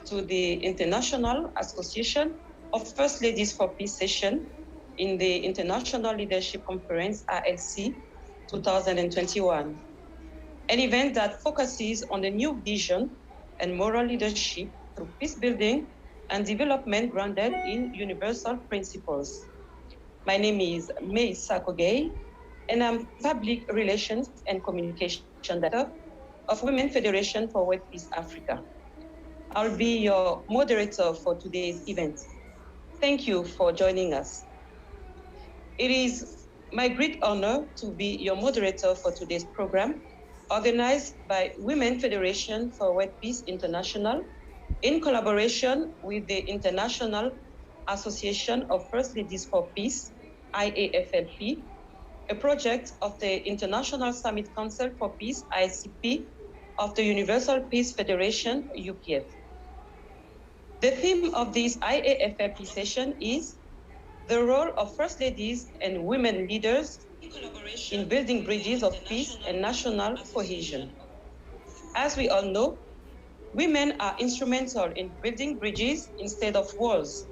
to the International Association of First Ladies for Peace session in the International Leadership Conference, ILC 2021, an event that focuses on the new vision and moral leadership through peace building and development grounded in universal principles. My name is May Sakogay, and I'm Public Relations and Communication Director of Women Federation for World Peace Africa. I'll be your moderator for today's event. Thank you for joining us. It is my great honor to be your moderator for today's program, organized by Women Federation for World Peace International in collaboration with the International Association of First Ladies for Peace, IAFLP, a project of the International Summit Council for Peace, ICP, of the Universal Peace Federation, UPF. The theme of this IAFLP session is the role of First Ladies and women leaders in building bridges of peace and national cohesion. As we all know, women are instrumental in building bridges instead of walls.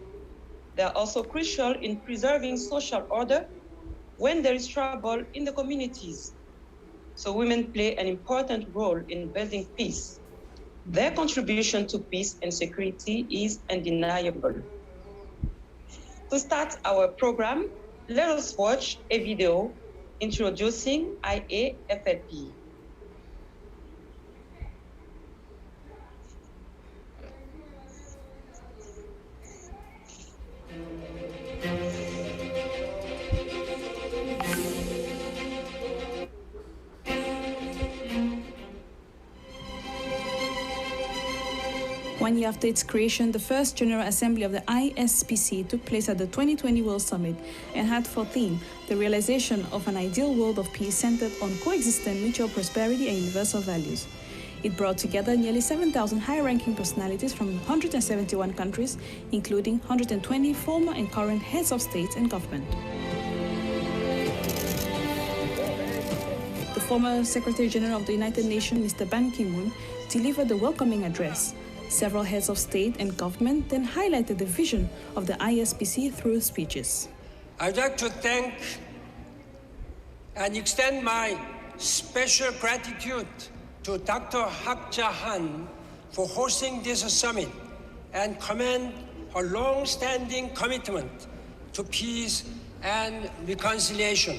They are also crucial in preserving social order when there is trouble in the communities. So women play an important role in building peace. Their contribution to peace and security is undeniable. To start our program, let us watch a video introducing IAFLP. One year after its creation, the first General Assembly of the ISPC took place at the 2020 World Summit and had for theme the realization of an ideal world of peace centered on coexistent mutual prosperity and universal values. It brought together nearly 7,000 high-ranking personalities from 171 countries, including 120 former and current heads of state and government. The former Secretary General of the United Nations, Mr. Ban Ki-moon, delivered the welcoming address. Several heads of state and government then highlighted the vision of the ISPC through speeches. I'd like to thank and extend my special gratitude to Dr. Hak Ja-han for hosting this summit and commend her long-standing commitment to peace and reconciliation.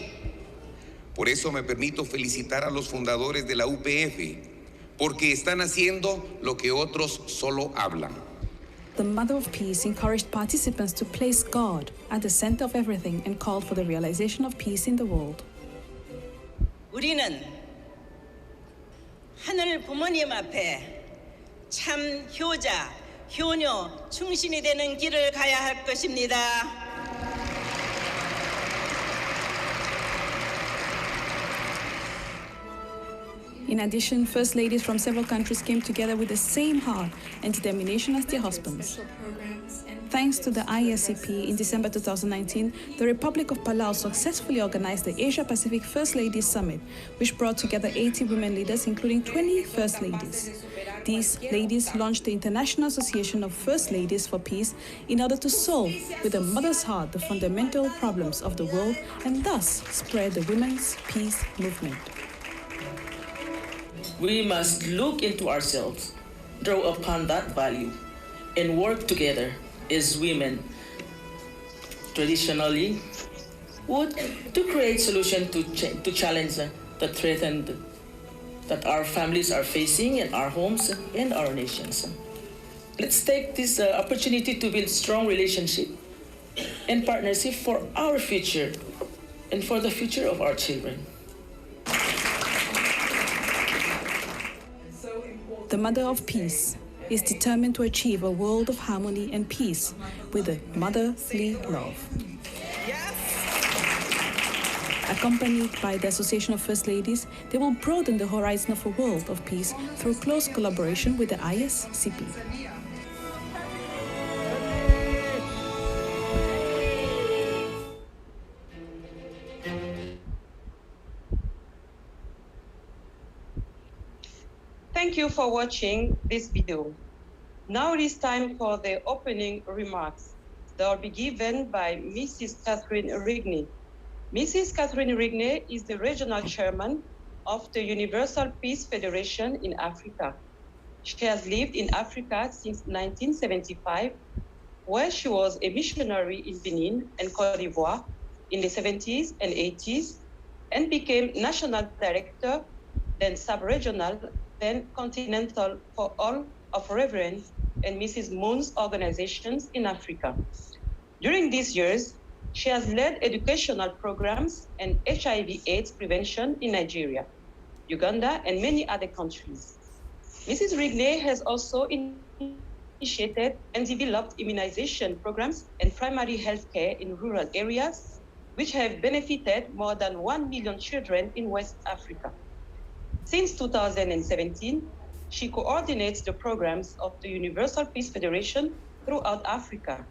Por eso me permito felicitar a los fundadores de la UPF, porque están haciendo lo que otros solo hablan. The Mother of Peace encouraged participants to place God at the center of everything and called for the realization of peace in the world. 우리는 하늘 부모님 앞에 참 효자, 효녀, 충신이 되는 길을 가야 할 것입니다. In addition, First Ladies from several countries came together with the same heart and determination as their husbands. Thanks to the ISCP, in December 2019, the Republic of Palau successfully organized the Asia-Pacific First Ladies Summit, which brought together 80 women leaders, including 20 First Ladies. These ladies launched the International Association of First Ladies for Peace in order to solve, with a mother's heart, the fundamental problems of the world and thus spread the women's peace movement. We must look into ourselves, draw upon that value, and work together as women traditionally would to create solutions to challenge the threat that our families are facing in our homes and our nations. Let's take this opportunity to build strong relationship and partnership for our future and for the future of our children. The Mother of Peace is determined to achieve a world of harmony and peace with a motherly love. Accompanied by the Association of First Ladies, they will broaden the horizon of a world of peace through close collaboration with the ISCP. Thank you for watching this video. Now it is time for the opening remarks. They will be given by Mrs. Catherine Rigney. Mrs. Catherine Rigney is the regional chairman of the Universal Peace Federation in Africa. She has lived in Africa since 1975, where she was a missionary in Benin and Cote d'Ivoire in the 70s and 80s, and became national director, then sub-regional, then continental for all of Reverend and Mrs. Moon's organizations in Africa. During these years, she has led educational programs and HIV/AIDS prevention in Nigeria, Uganda, and many other countries. Mrs. Rigney has also initiated and developed immunization programs and primary health care in rural areas, which have benefited more than 1 million children in West Africa. Since 2017, she coordinates the programs of the Universal Peace Federation throughout Africa.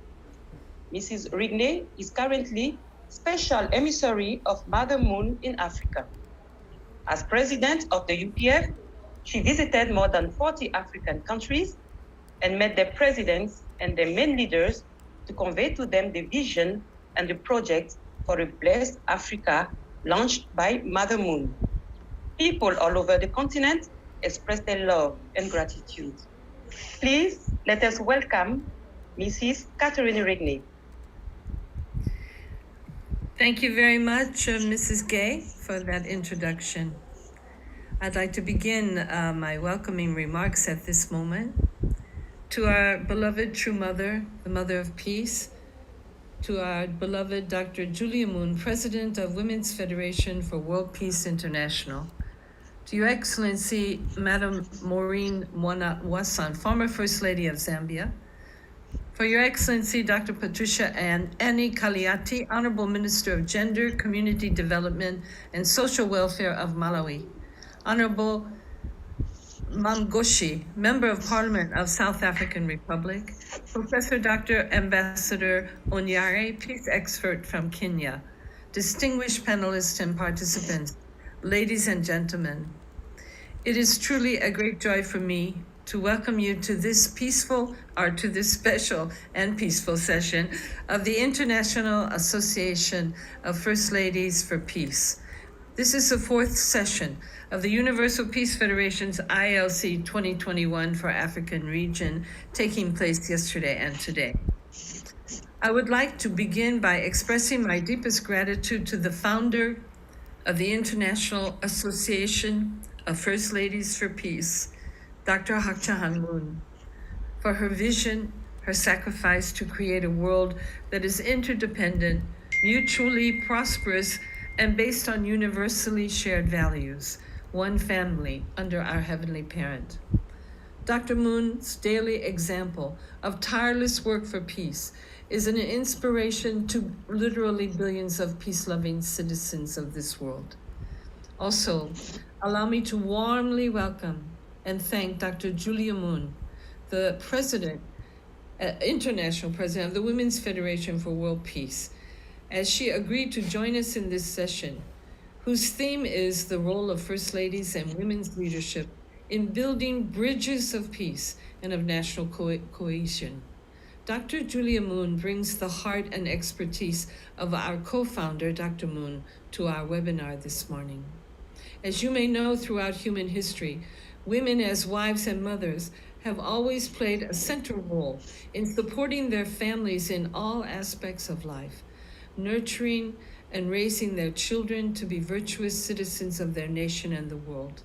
Mrs. Rigney is currently Special Emissary of Mother Moon in Africa. As president of the UPF, she visited more than 40 African countries and met the presidents and the main leaders to convey to them the vision and the project for a blessed Africa launched by Mother Moon. People all over the continent express their love and gratitude. Please let us welcome Mrs. Catherine Rigney. Thank you very much, Mrs. Gay, for that introduction. I'd like to begin my welcoming remarks at this moment to our beloved true mother, the Mother of Peace, to our beloved Dr. Julia Moon, President of Women's Federation for World Peace International, to Your Excellency, Madam Maureen Mwana Wasan, former First Lady of Zambia, for Your Excellency, Dr. Patricia Annie Kaliati, Honorable Minister of Gender, Community Development, and Social Welfare of Malawi, Honorable Mamgoshi, Member of Parliament of South African Republic, Professor Dr. Ambassador Onyare, Peace Expert from Kenya, distinguished panelists and participants, ladies and gentlemen, it is truly a great joy for me to welcome you to this special and peaceful session of the International Association of First Ladies for Peace. This is the fourth session of the Universal Peace Federation's ILC 2021 for African region, taking place yesterday and today. I would like to begin by expressing my deepest gratitude to the founder of the International Association of First Ladies for Peace, Dr. Hak Ja Han Moon, for her vision, her sacrifice to create a world that is interdependent, mutually prosperous, and based on universally shared values, one family under our Heavenly Parent. Dr. Moon's daily example of tireless work for peace is an inspiration to literally billions of peace-loving citizens of this world. Also, allow me to warmly welcome and thank Dr. Julia Moon, the international president of the Women's Federation for World Peace, as she agreed to join us in this session, whose theme is the role of First Ladies and women's leadership in building bridges of peace and of national cohesion. Dr. Julia Moon brings the heart and expertise of our co-founder, Dr. Moon, to our webinar this morning. As you may know, throughout human history, women as wives and mothers have always played a central role in supporting their families in all aspects of life, nurturing and raising their children to be virtuous citizens of their nation and the world.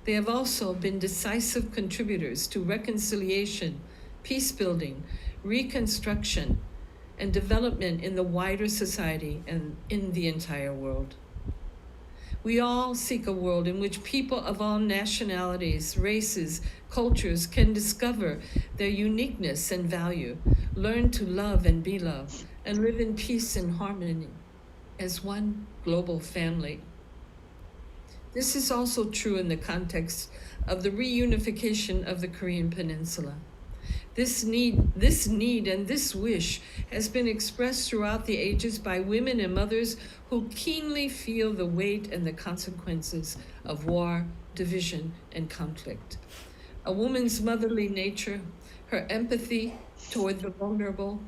They have also been decisive contributors to reconciliation, peace building, reconstruction, and development in the wider society and in the entire world. We all seek a world in which people of all nationalities, races, cultures can discover their uniqueness and value, learn to love and be loved, and live in peace and harmony as one global family. This is also true in the context of the reunification of the Korean Peninsula. This need and this wish has been expressed throughout the ages by women and mothers who keenly feel the weight and the consequences of war, division, and conflict. A woman's motherly nature, her empathy toward the vulnerable,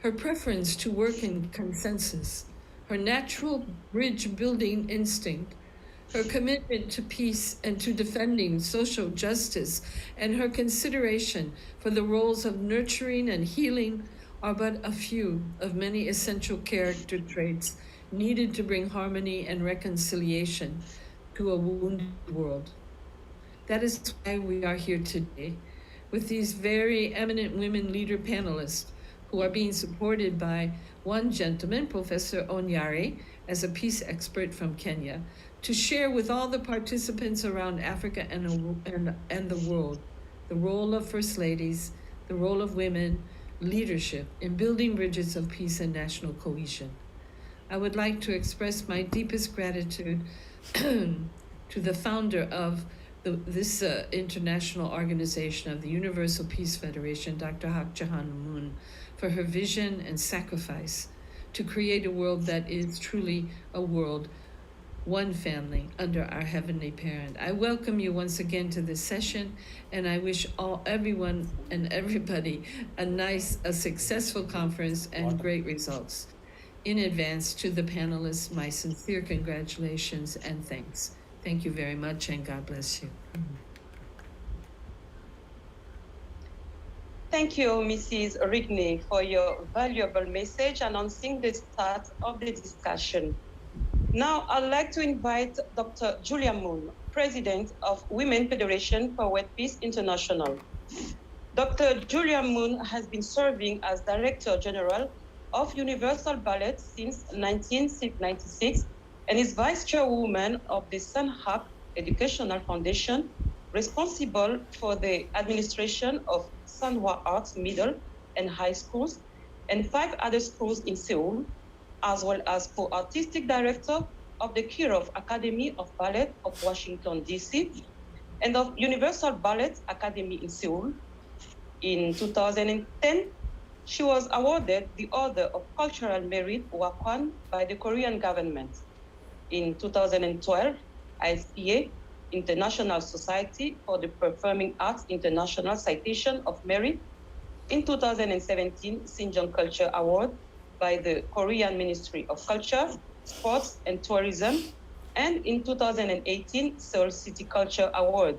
her preference to work in consensus, her natural bridge-building instinct, her commitment to peace and to defending social justice, and her consideration for the roles of nurturing and healing are but a few of many essential character traits needed to bring harmony and reconciliation to a wounded world. That is why we are here today with these very eminent women leader panelists who are being supported by one gentleman, Professor Onyari, as a peace expert from Kenya, to share with all the participants around Africa and the world the role of First Ladies, the role of women, leadership in building bridges of peace and national cohesion. I would like to express my deepest gratitude to the founder of this international organization of the Universal Peace Federation, Dr. Hak Ja Han Moon, for her vision and sacrifice to create a world that is truly a world, one family under our heavenly parent. I welcome you once again to this session, and I wish everyone and everybody a successful conference and great results. In advance, to the panelists, my sincere congratulations and thanks. Thank you very much, and God bless you. Thank you, Mrs. Rigney, for your valuable message announcing the start of the discussion. Now, I'd like to invite Dr. Julia Moon, President of Women Federation for World Peace International. Dr. Julia Moon has been serving as Director General of Universal Ballet since 1996 and is Vice Chairwoman of the Sanhak Educational Foundation, responsible for the administration of Sanhwa Arts Middle and High Schools and 5 other schools in Seoul, as well as co-artistic director of the Kirov Academy of Ballet of Washington, D.C., and of Universal Ballet Academy in Seoul. In 2010, she was awarded the Order of Cultural Merit Wakwan by the Korean government. In 2012, ISPA, International Society for the Performing Arts International Citation of Merit. In 2017, Sinjong Culture Award by the Korean Ministry of Culture, Sports and Tourism, and in 2018, Seoul City Culture Award.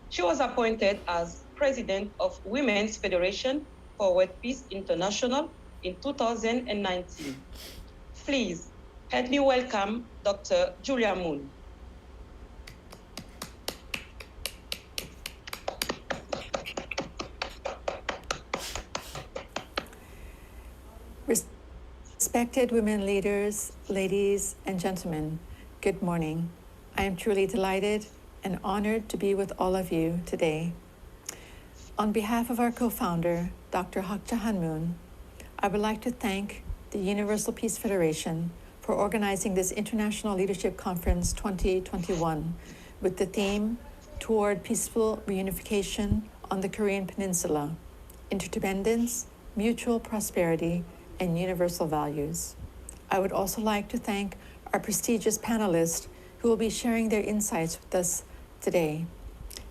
She was appointed as President of Women's Federation for World Peace International in 2019. Please help me welcome Dr. Julia Moon. Respected women leaders, ladies and gentlemen, good morning. I am truly delighted and honored to be with all of you today. On behalf of our co-founder, Dr. Hak Ja Han Moon, I would like to thank the Universal Peace Federation for organizing this International Leadership Conference 2021 with the theme Toward Peaceful Reunification on the Korean Peninsula, Interdependence, Mutual Prosperity, and Universal Values. I would also like to thank our prestigious panelists who will be sharing their insights with us today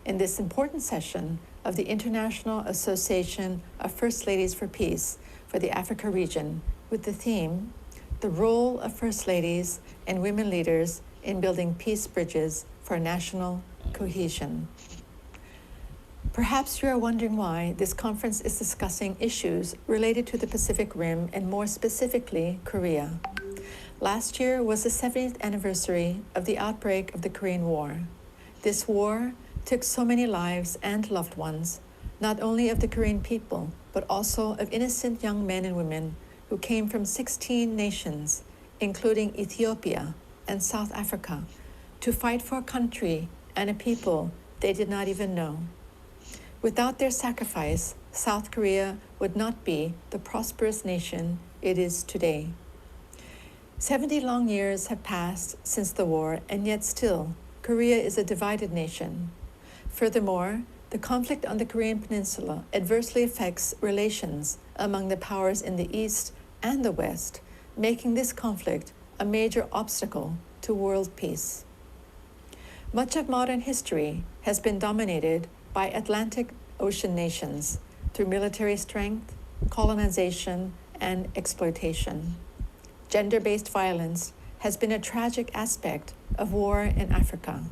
in this important session of the International Association of First Ladies for Peace for the Africa region with the theme, The Role of First Ladies and Women Leaders in Building Peace Bridges for National Cohesion. Perhaps you are wondering why this conference is discussing issues related to the Pacific Rim and more specifically, Korea. Last year was the 70th anniversary of the outbreak of the Korean War. This war took so many lives and loved ones, not only of the Korean people, but also of innocent young men and women who came from 16 nations, including Ethiopia and South Africa, to fight for a country and a people they did not even know. Without their sacrifice, South Korea would not be the prosperous nation it is today. 70 long years have passed since the war, and yet still, Korea is a divided nation. Furthermore, the conflict on the Korean Peninsula adversely affects relations among the powers in the East and the West, making this conflict a major obstacle to world peace. Much of modern history has been dominated by Atlantic ocean nations through military strength, colonization, and exploitation. Gender-based violence has been a tragic aspect of war in Africa.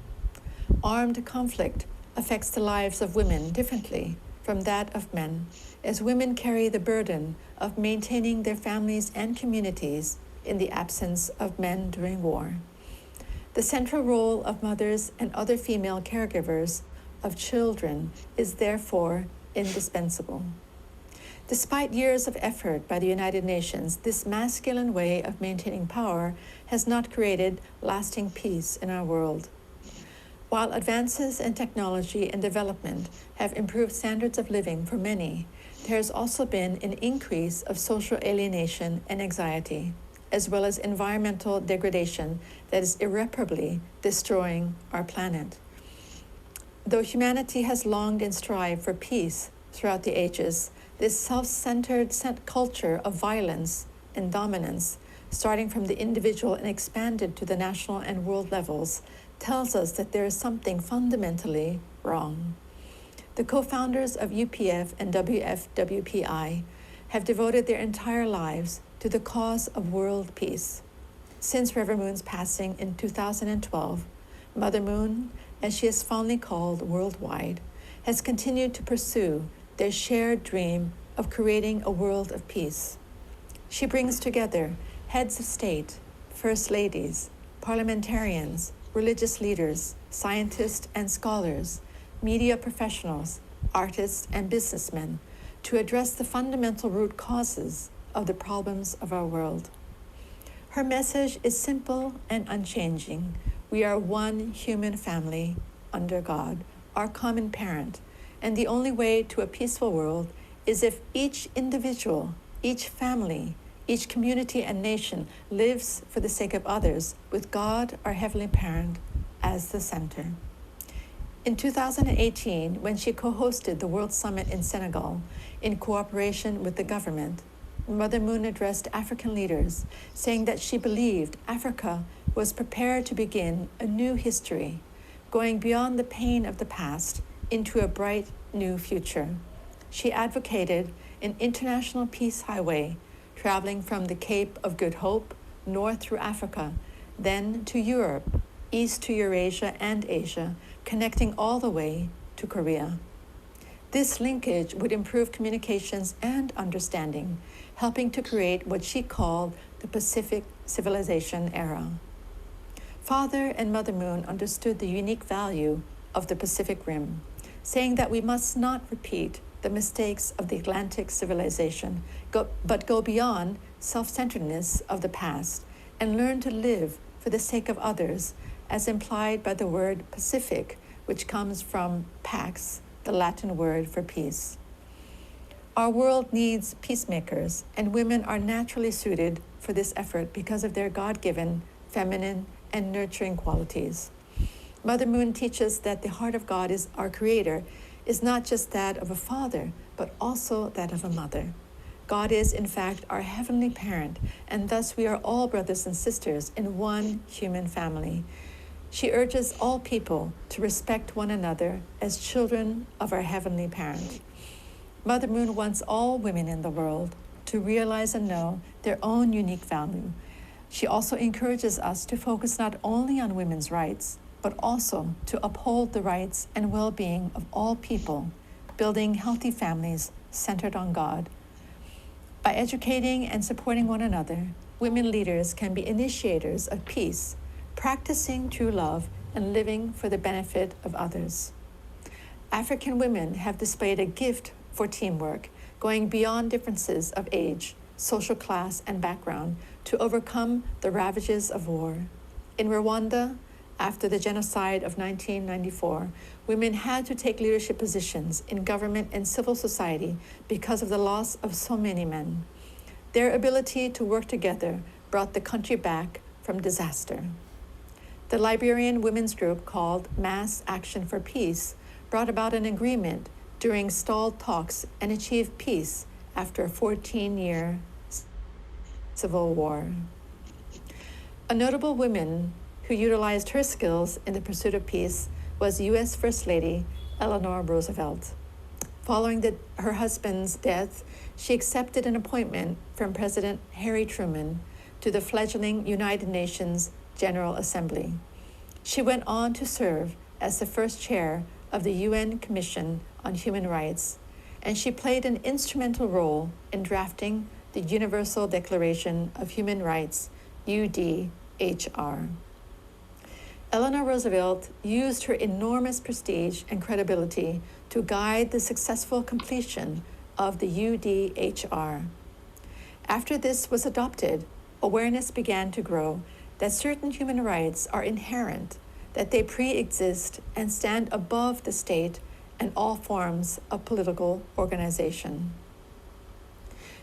Armed conflict affects the lives of women differently from that of men, as women carry the burden of maintaining their families and communities in the absence of men during war. The central role of mothers and other female caregivers of children is therefore indispensable. Despite years of effort by the United Nations, this masculine way of maintaining power has not created lasting peace in our world. While advances in technology and development have improved standards of living for many, there has also been an increase of social alienation and anxiety, as well as environmental degradation that is irreparably destroying our planet. Though humanity has longed and strived for peace throughout the ages, this self-centered culture of violence and dominance, starting from the individual and expanded to the national and world levels, tells us that there is something fundamentally wrong. The co-founders of UPF and WFWPI have devoted their entire lives to the cause of world peace. Since Reverend Moon's passing in 2012, Mother Moon, as she is fondly called worldwide, has continued to pursue their shared dream of creating a world of peace. She brings together heads of state, first ladies, parliamentarians, religious leaders, scientists and scholars, media professionals, artists and businessmen to address the fundamental root causes of the problems of our world. Her message is simple and unchanging. We are one human family under God, our common parent, and the only way to a peaceful world is if each individual, each family, each community and nation lives for the sake of others with God, our Heavenly Parent, as the center. In 2018, when she co-hosted the World Summit in Senegal in cooperation with the government, Mother Moon addressed African leaders, saying that she believed Africa was prepared to begin a new history, going beyond the pain of the past into a bright new future. She advocated an international peace highway traveling from the Cape of Good Hope north through Africa, then to Europe, east to Eurasia and Asia, connecting all the way to Korea. This linkage would improve communications and understanding, helping to create what she called the Pacific Civilization era. Father and Mother Moon understood the unique value of the Pacific Rim, saying that we must not repeat the mistakes of the Atlantic civilization, but go beyond self-centeredness of the past and learn to live for the sake of others, as implied by the word Pacific, which comes from pax, the Latin word for peace. Our world needs peacemakers, and women are naturally suited for this effort because of their God-given, feminine, and nurturing qualities. Mother Moon teaches that the heart of God is our creator, is not just that of a father, but also that of a mother. God is, in fact, our heavenly parent, and thus we are all brothers and sisters in one human family. She urges all people to respect one another as children of our heavenly parent. Mother Moon wants all women in the world to realize and know their own unique value. She also encourages us to focus not only on women's rights, but also to uphold the rights and well-being of all people, building healthy families centered on God. By educating and supporting one another, women leaders can be initiators of peace, practicing true love and living for the benefit of others. African women have displayed a gift for teamwork, going beyond differences of age, social class, and background to overcome the ravages of war. In Rwanda, after the genocide of 1994, women had to take leadership positions in government and civil society because of the loss of so many men. Their ability to work together brought the country back from disaster. The Liberian women's group called Mass Action for Peace brought about an agreement during stalled talks and achieved peace after a 14-year civil war. A notable woman who utilized her skills in the pursuit of peace was U.S. First Lady Eleanor Roosevelt. Following her husband's death, she accepted an appointment from President Harry Truman to the fledgling United Nations General Assembly. She went on to serve as the first chair of the UN Commission on Human Rights, and she played an instrumental role in drafting the Universal Declaration of Human Rights, UDHR. Eleanor Roosevelt used her enormous prestige and credibility to guide the successful completion of the UDHR. After this was adopted, awareness began to grow that certain human rights are inherent, that they pre-exist and stand above the state and all forms of political organization.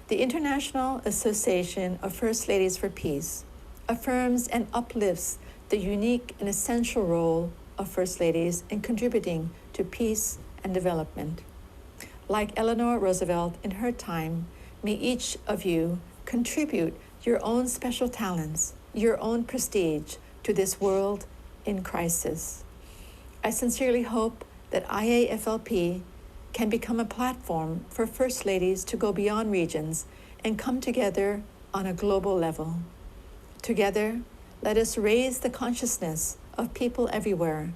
The International Association of First Ladies for Peace affirms and uplifts the unique and essential role of First Ladies in contributing to peace and development. Like Eleanor Roosevelt in her time, may each of you contribute your own special talents, your own prestige to this world in crisis. I sincerely hope that IAFLP can become a platform for First Ladies to go beyond regions and come together on a global level. Together, let us raise the consciousness of people everywhere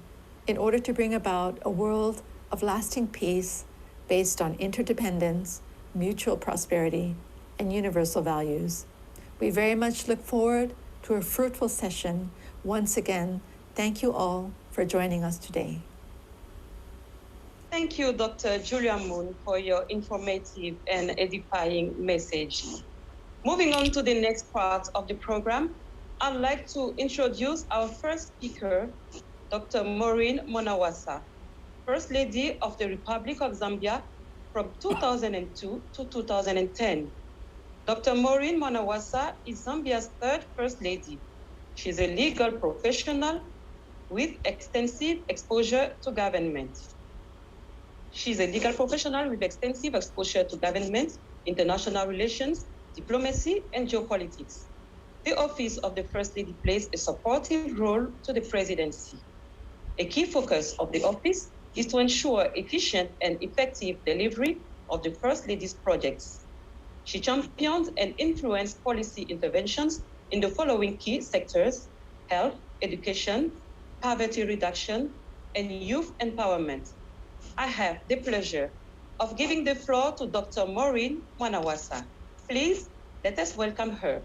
in order to bring about a world of lasting peace based on interdependence, mutual prosperity, and universal values. We very much look forward to a fruitful session. Once again, thank you all for joining us today. Thank you, Dr. Julia Moon, for your informative and edifying message. Moving on to the next part of the program, I'd like to introduce our first speaker, Dr. Maureen Monawasa, First Lady of the Republic of Zambia from 2002 to 2010. Dr. Maureen Monawasa is Zambia's third First Lady. She's a legal professional with extensive exposure to government. She's a legal professional with extensive exposure to government, international relations, diplomacy, and geopolitics. The office of the First Lady plays a supportive role to the presidency. A key focus of the office is to ensure efficient and effective delivery of the First Lady's projects. She champions and influenced policy interventions in the following key sectors: health, education, poverty reduction, and youth empowerment. I have the pleasure of giving the floor to Dr. Maureen Monawasa. Please, let us welcome her.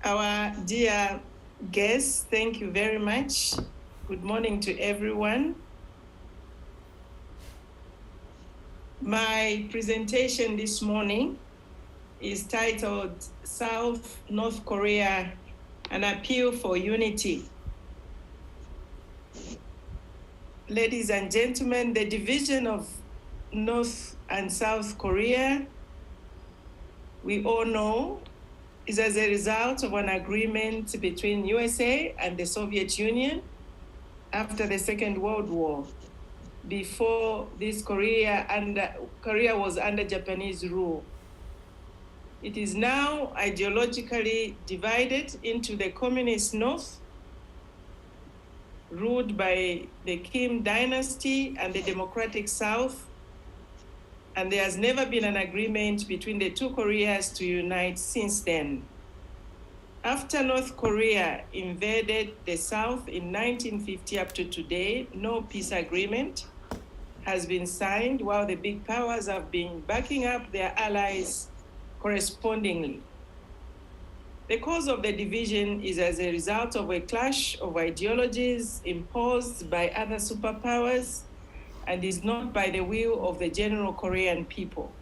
Our dear guests, thank you very much. Good morning to everyone. My presentation this morning is titled South-North Korea, an Appeal for Unity. Ladies and gentlemen, the division of North and South Korea, we all know, is as a result of an agreement between USA and the Soviet Union after the Second World War. Before this, Korea was under Japanese rule. It is now ideologically divided into the Communist North, ruled by the Kim dynasty, and the Democratic South, and there has never been an agreement between the two Koreas to unite since then. After North Korea invaded the South in 1950 up to today, no peace agreement has been signed, while the big powers have been backing up their allies correspondingly. The cause of the division is as a result of a clash of ideologies imposed by other superpowers and is not by the will of the general Korean people.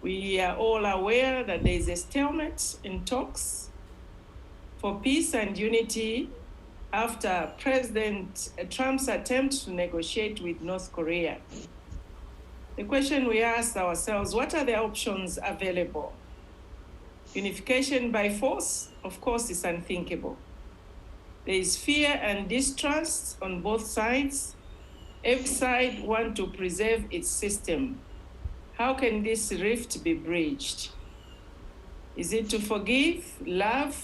We are all aware that there is a stalemate in talks for peace and unity after President Trump's attempt to negotiate with North Korea. The question we ask ourselves, what are the options available? Unification by force, of course, is unthinkable. There is fear and distrust on both sides. Every side wants to preserve its system. How can this rift be bridged? Is it to forgive, love,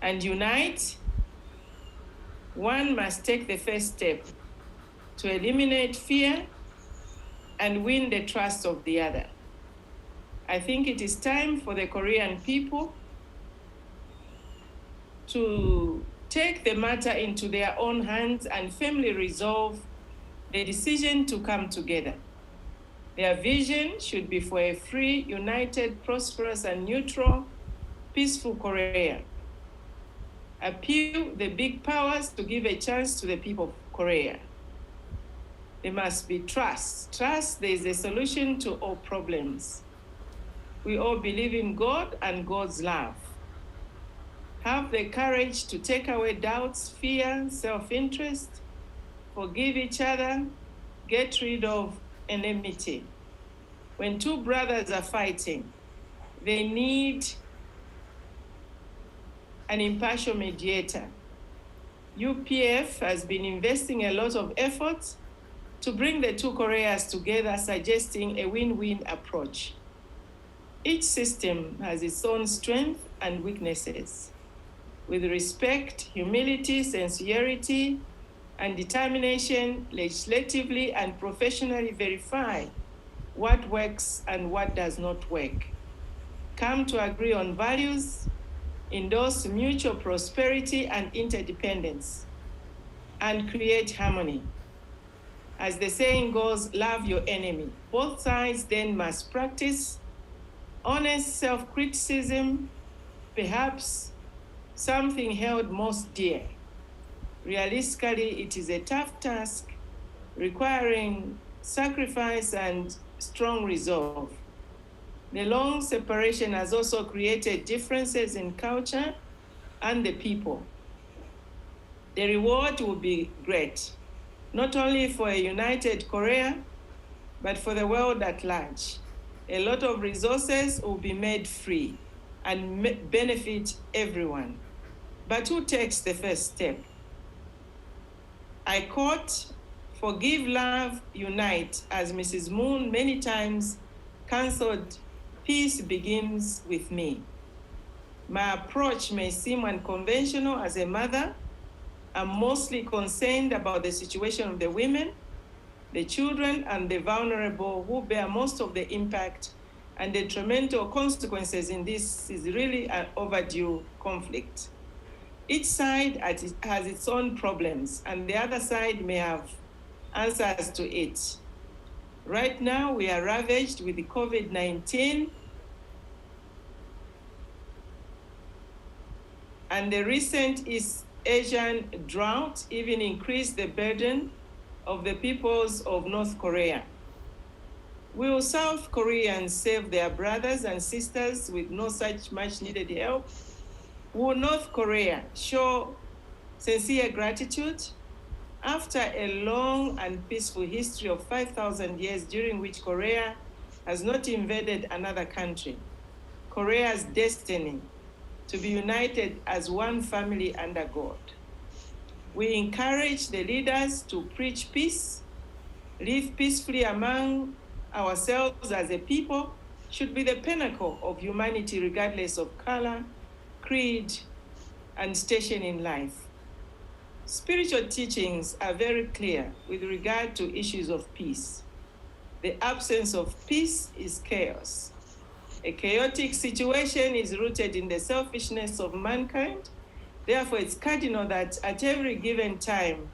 and unite? one must take the first step to eliminate fear and win the trust of the other. I think it is time for the Korean people to take the matter into their own hands and firmly resolve the decision to come together. Their vision should be for a free, united, prosperous, and neutral, peaceful Korea. Appeal the big powers to give a chance to the people of Korea. There must be trust. Trust there is a solution to all problems. We all believe in God and God's love. Have the courage to take away doubts, fear, self-interest, forgive each other, get rid of enmity. When two brothers are fighting, they need an impartial mediator. UPF has been investing a lot of effort to bring the two Koreas together, suggesting a win-win approach. Each system has its own strengths and weaknesses. With respect, humility, sincerity, and determination, legislatively and professionally verify what works and what does not work. Come to agree on values, endorse mutual prosperity and interdependence, and create harmony. As the saying goes, love your enemy. Both sides then must practice honest self-criticism, perhaps something held most dear. Realistically, it is a tough task requiring sacrifice and strong resolve. The long separation has also created differences in culture and the people. The reward will be great, not only for a united Korea, but for the world at large. A lot of resources will be made free and benefit everyone. But who takes the first step? I quote, "Forgive, love, unite," as Mrs. Moon many times counseled, peace begins with me. My approach may seem unconventional as a mother. I'm mostly concerned about the situation of the women, the children, and the vulnerable who bear most of the impact and detrimental consequences in this is really an overdue conflict. Each side has its own problems, and the other side may have answers to it. Right now, we are ravaged with the COVID-19, and the recent East Asian drought even increased the burden of the peoples of North Korea. Will South Koreans save their brothers and sisters with no such much needed help? Will North Korea show sincere gratitude? After a long and peaceful history of 5,000 years during which Korea has not invaded another country, Korea's destiny to be united as one family under God. We encourage the leaders to preach peace, live peacefully among ourselves as a people, should be the pinnacle of humanity regardless of color, creed, and station in life. Spiritual teachings are very clear with regard to issues of peace. The absence of peace is chaos. A chaotic situation is rooted in the selfishness of mankind. Therefore, it's cardinal that at every given time,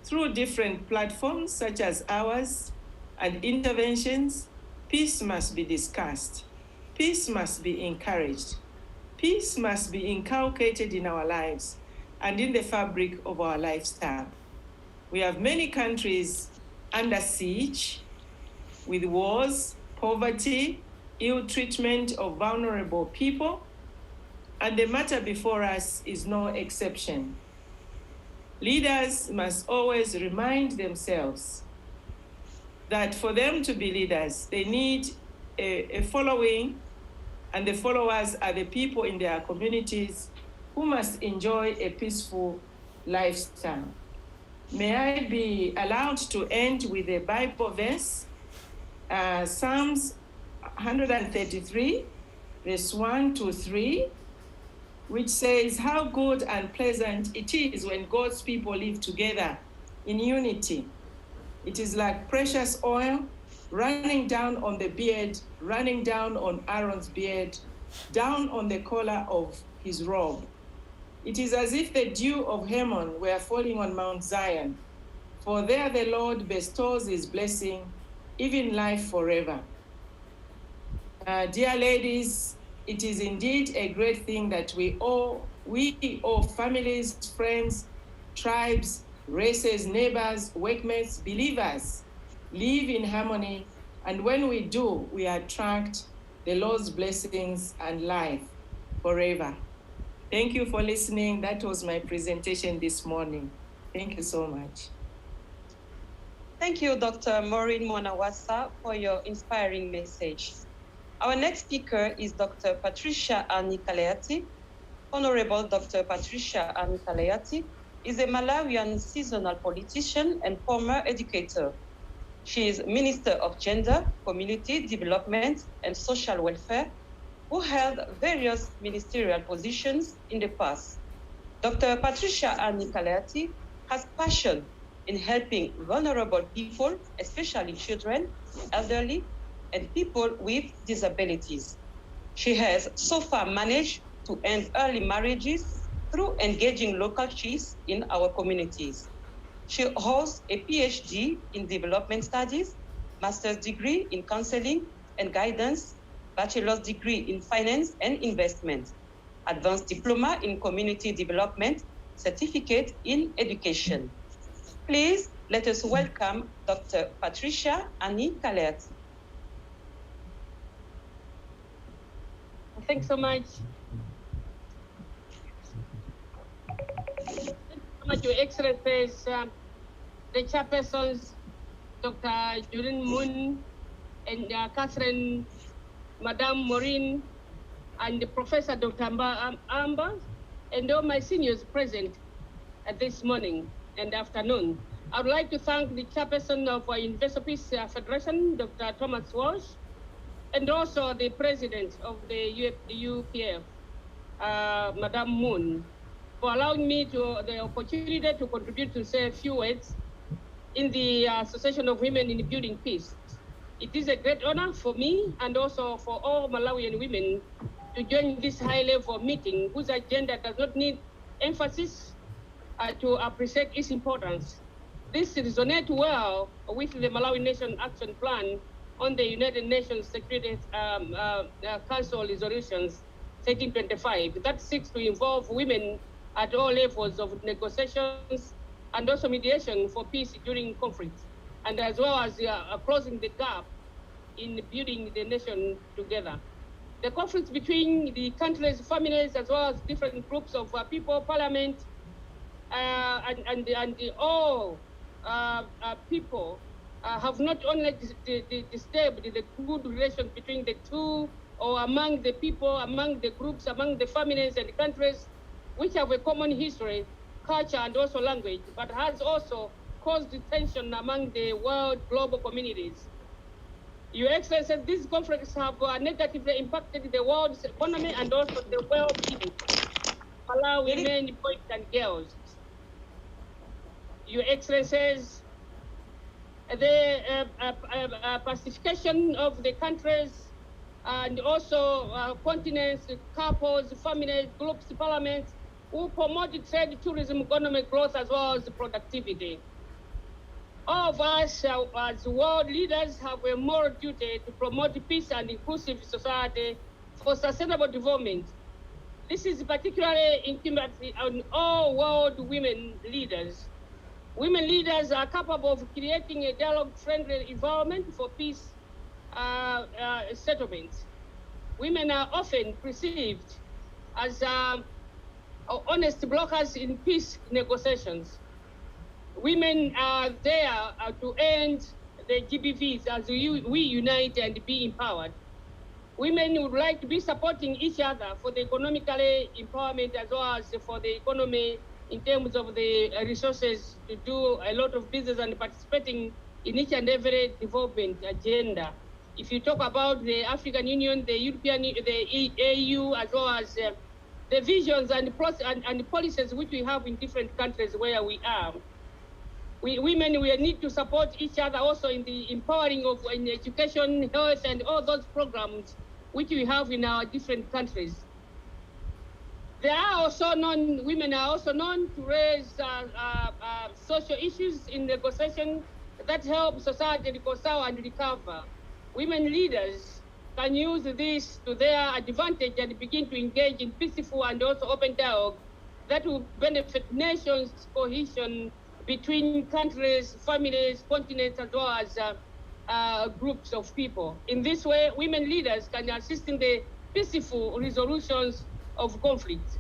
through different platforms such as ours and interventions, peace must be discussed. Peace must be encouraged. Peace must be inculcated in our lives and in the fabric of our lifestyle. We have many countries under siege with wars, poverty, ill treatment of vulnerable people, and the matter before us is no exception. Leaders must always remind themselves that for them to be leaders, they need a following, and the followers are the people in their communities who must enjoy a peaceful lifestyle. May I be allowed to end with a Bible verse, Psalms 133, verse 1 to 3. which says how good and pleasant it is when God's people live together in unity. It is like precious oil running down on the beard, running down on Aaron's beard, down on the collar of his robe. It is as if the dew of Hermon were falling on Mount Zion, for there the Lord bestows his blessing, even life forever. Dear ladies, it is indeed a great thing that we all families, friends, tribes, races, neighbors, workmates, believers, live in harmony, and when we do, we attract the Lord's blessings and life forever. Thank you for listening. That was my presentation this morning. Thank you so much. Thank you, Dr. Maureen Monawasa, for your inspiring message. Our next speaker is Dr. Patricia Ani-Kaleati. Honorable Dr. Patricia Ani-Kaleati is a Malawian seasonal politician and former educator. She is Minister of Gender, Community Development, and Social Welfare, who held various ministerial positions in the past. Dr. Patricia Ani-Kaleati has passion in helping vulnerable people, especially children, elderly, and people with disabilities. She has so far managed to end early marriages through engaging local chiefs in our communities. She holds a PhD in development studies, master's degree in counseling and guidance, bachelor's degree in finance and investment, advanced diploma in community development, certificate in education. Please let us welcome Dr. Patricia Ani-Kaleati. Thanks so much. Thank you so much, Your Excellencies, the chairpersons, Dr. Jurin Moon, and Catherine, Madame Maureen, and the Professor Dr. Amba, and all my seniors present this morning and afternoon. I would like to thank the chairperson of our Universal Peace Federation, Dr. Thomas Walsh, and also the president of the UPF, Madame Moon, for allowing me the opportunity to contribute to say a few words in the Association of Women in Building Peace. It is a great honor for me and also for all Malawian women to join this high-level meeting whose agenda does not need emphasis to appreciate its importance. This resonates well with the Malawi Nation Action Plan on the United Nations Security Council resolutions 1325 that seeks to involve women at all levels of negotiations and also mediation for peace during conflict, and as well as closing the gap in building the nation together. The conflicts between the country's families as well as different groups of people, parliament, and all people have not only disturbed the good relations between the two or among the people, among the groups, among the families and the countries which have a common history, culture, and also language, but has also caused tension among the world global communities. Your Excellency, these conflicts have negatively impacted the world's economy and also the well-being of Malawi women, boys, and girls. Your Excellencies, the pacification of the countries and also continents, couples, families, groups, parliaments, who promote trade, tourism, economic growth, as well as productivity. All of us as world leaders have a moral duty to promote peace and inclusive society for sustainable development. This is particularly incumbent on all world women leaders. Women leaders are capable of creating a dialogue-friendly environment for peace settlements. Women are often perceived as honest brokers in peace negotiations. Women are there to end the GBVs as we unite and be empowered. Women would like to be supporting each other for the economically empowerment as well as for the economy in terms of the resources to do a lot of business and participating in each and every development agenda. If you talk about the African Union, the European, the AU, as well as the visions and policies which we have in different countries where we are. Women, we need to support each other also in the empowering of in education, health, and all those programs which we have in our different countries. Women are also known to raise social issues in negotiation that help society reconcile and recover. Women leaders can use this to their advantage and begin to engage in peaceful and also open dialogue that will benefit nations' cohesion between countries, families, continents, as well as groups of people. In this way, women leaders can assist in the peaceful resolutions of conflict.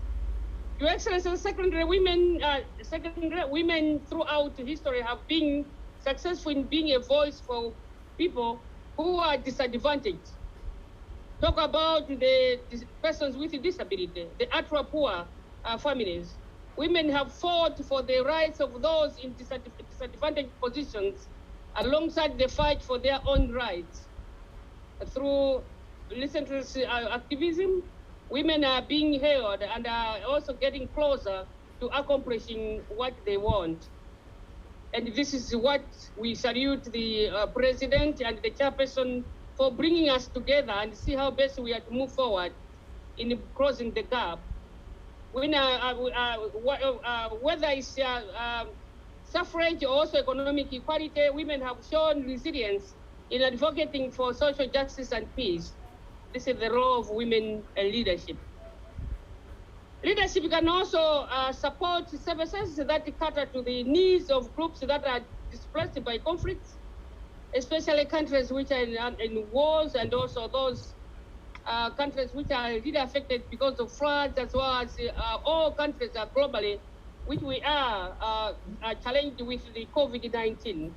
Your Excellency, secondary women throughout history have been successful in being a voice for people who are disadvantaged. Talk about the persons with disability, the ultra poor families. Women have fought for the rights of those in disadvantaged positions alongside the fight for their own rights. Through relentless activism, women are being heard and are also getting closer to accomplishing what they want. And this is what we salute the President and the Chairperson for bringing us together and see how best we are to move forward in closing the gap. Whether it's suffrage or also economic equality, women have shown resilience in advocating for social justice and peace. This is the role of women in leadership. Leadership can also support services that cater to the needs of groups that are displaced by conflicts, especially countries which are in wars, and also those countries which are really affected because of floods, as well as all countries globally, which we are challenged with the COVID-19.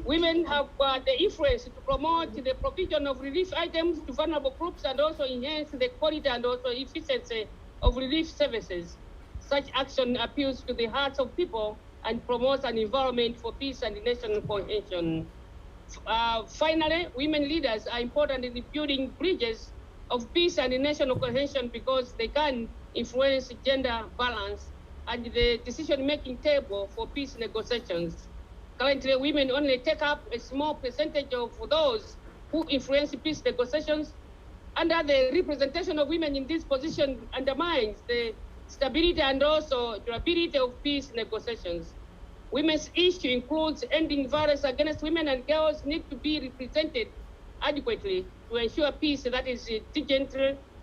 Women have the influence to promote the provision of relief items to vulnerable groups and also enhance the quality and also efficiency of relief services. Such action appeals to the hearts of people and promotes an environment for peace and national cohesion. Finally, women leaders are important in building bridges of peace and national cohesion because they can influence gender balance and the decision-making table for peace negotiations. Currently, women only take up a small percentage of those who influence peace negotiations, and the representation of women in this position undermines the stability and also durability of peace negotiations. Women's issue includes ending violence against women and girls need to be represented adequately to ensure peace that is decent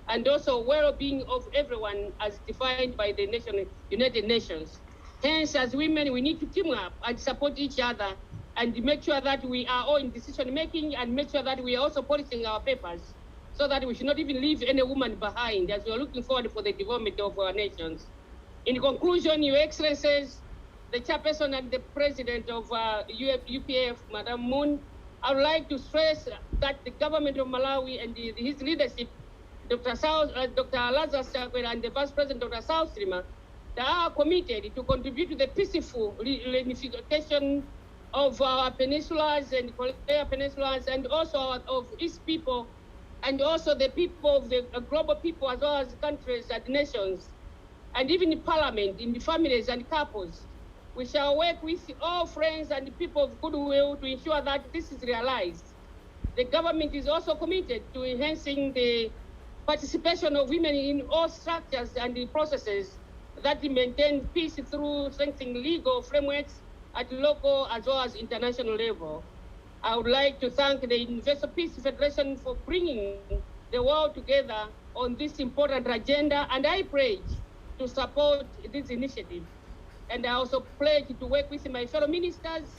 and also well-being of everyone as defined by the United Nations. Hence, as women, we need to team up and support each other and make sure that we are all in decision-making and make sure that we are also polishing our papers so that we should not even leave any woman behind as we are looking forward for the development of our nations. In conclusion, Your Excellencies, the Chairperson and the President of UPF, Madam Moon, I would like to stress that the government of Malawi and his leadership, Dr. Lazarus Chakwera and the Vice President, Dr. South Streamer, they are committed to contribute to the peaceful reunification of our peninsulas and Korea peninsulas and also of East people and also the people of the global people as well as countries and nations and even in parliament, in the families and couples. We shall work with all friends and people of goodwill to ensure that this is realized. The government is also committed to enhancing the participation of women in all structures and the processes that maintain peace through strengthening legal frameworks at local as well as international level. I would like to thank the Universal Peace Federation for bringing the world together on this important agenda, and I pledge to support this initiative. And I also pledge to work with my fellow ministers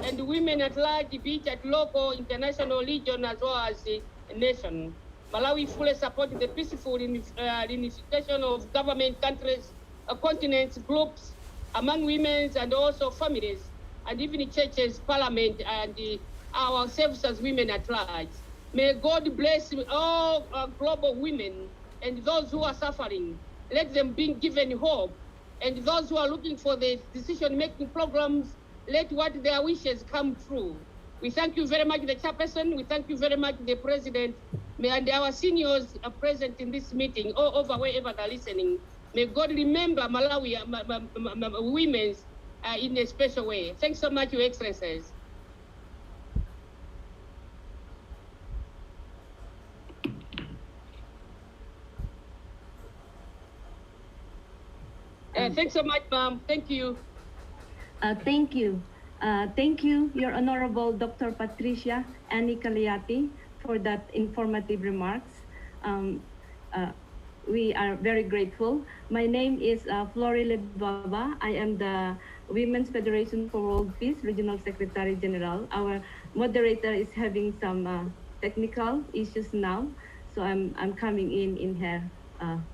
and women at large, be it at local, international, region, as well as the nation. Malawi fully supports the peaceful reunification of government, countries, continents, groups, among women and also families, and even churches, parliament, and ourselves as women at large. May God bless all global women and those who are suffering. Let them be given hope. And those who are looking for the decision-making programs, let what their wishes come true. We thank you very much, the Chairperson. We thank you very much, the President. And our seniors are present in this meeting, all over wherever they're listening. May God remember Malawi women in a special way. Thanks so much, Your Excellencies. Thanks so much, ma'am. Thank you. Thank you. Thank you, Your Honorable Dr. Patricia Annie Caliati, for that informative remarks. We are very grateful. My name is Flori Lebaba. I am the Women's Federation for World Peace Regional Secretary General. Our moderator is having some technical issues now, so I'm coming in her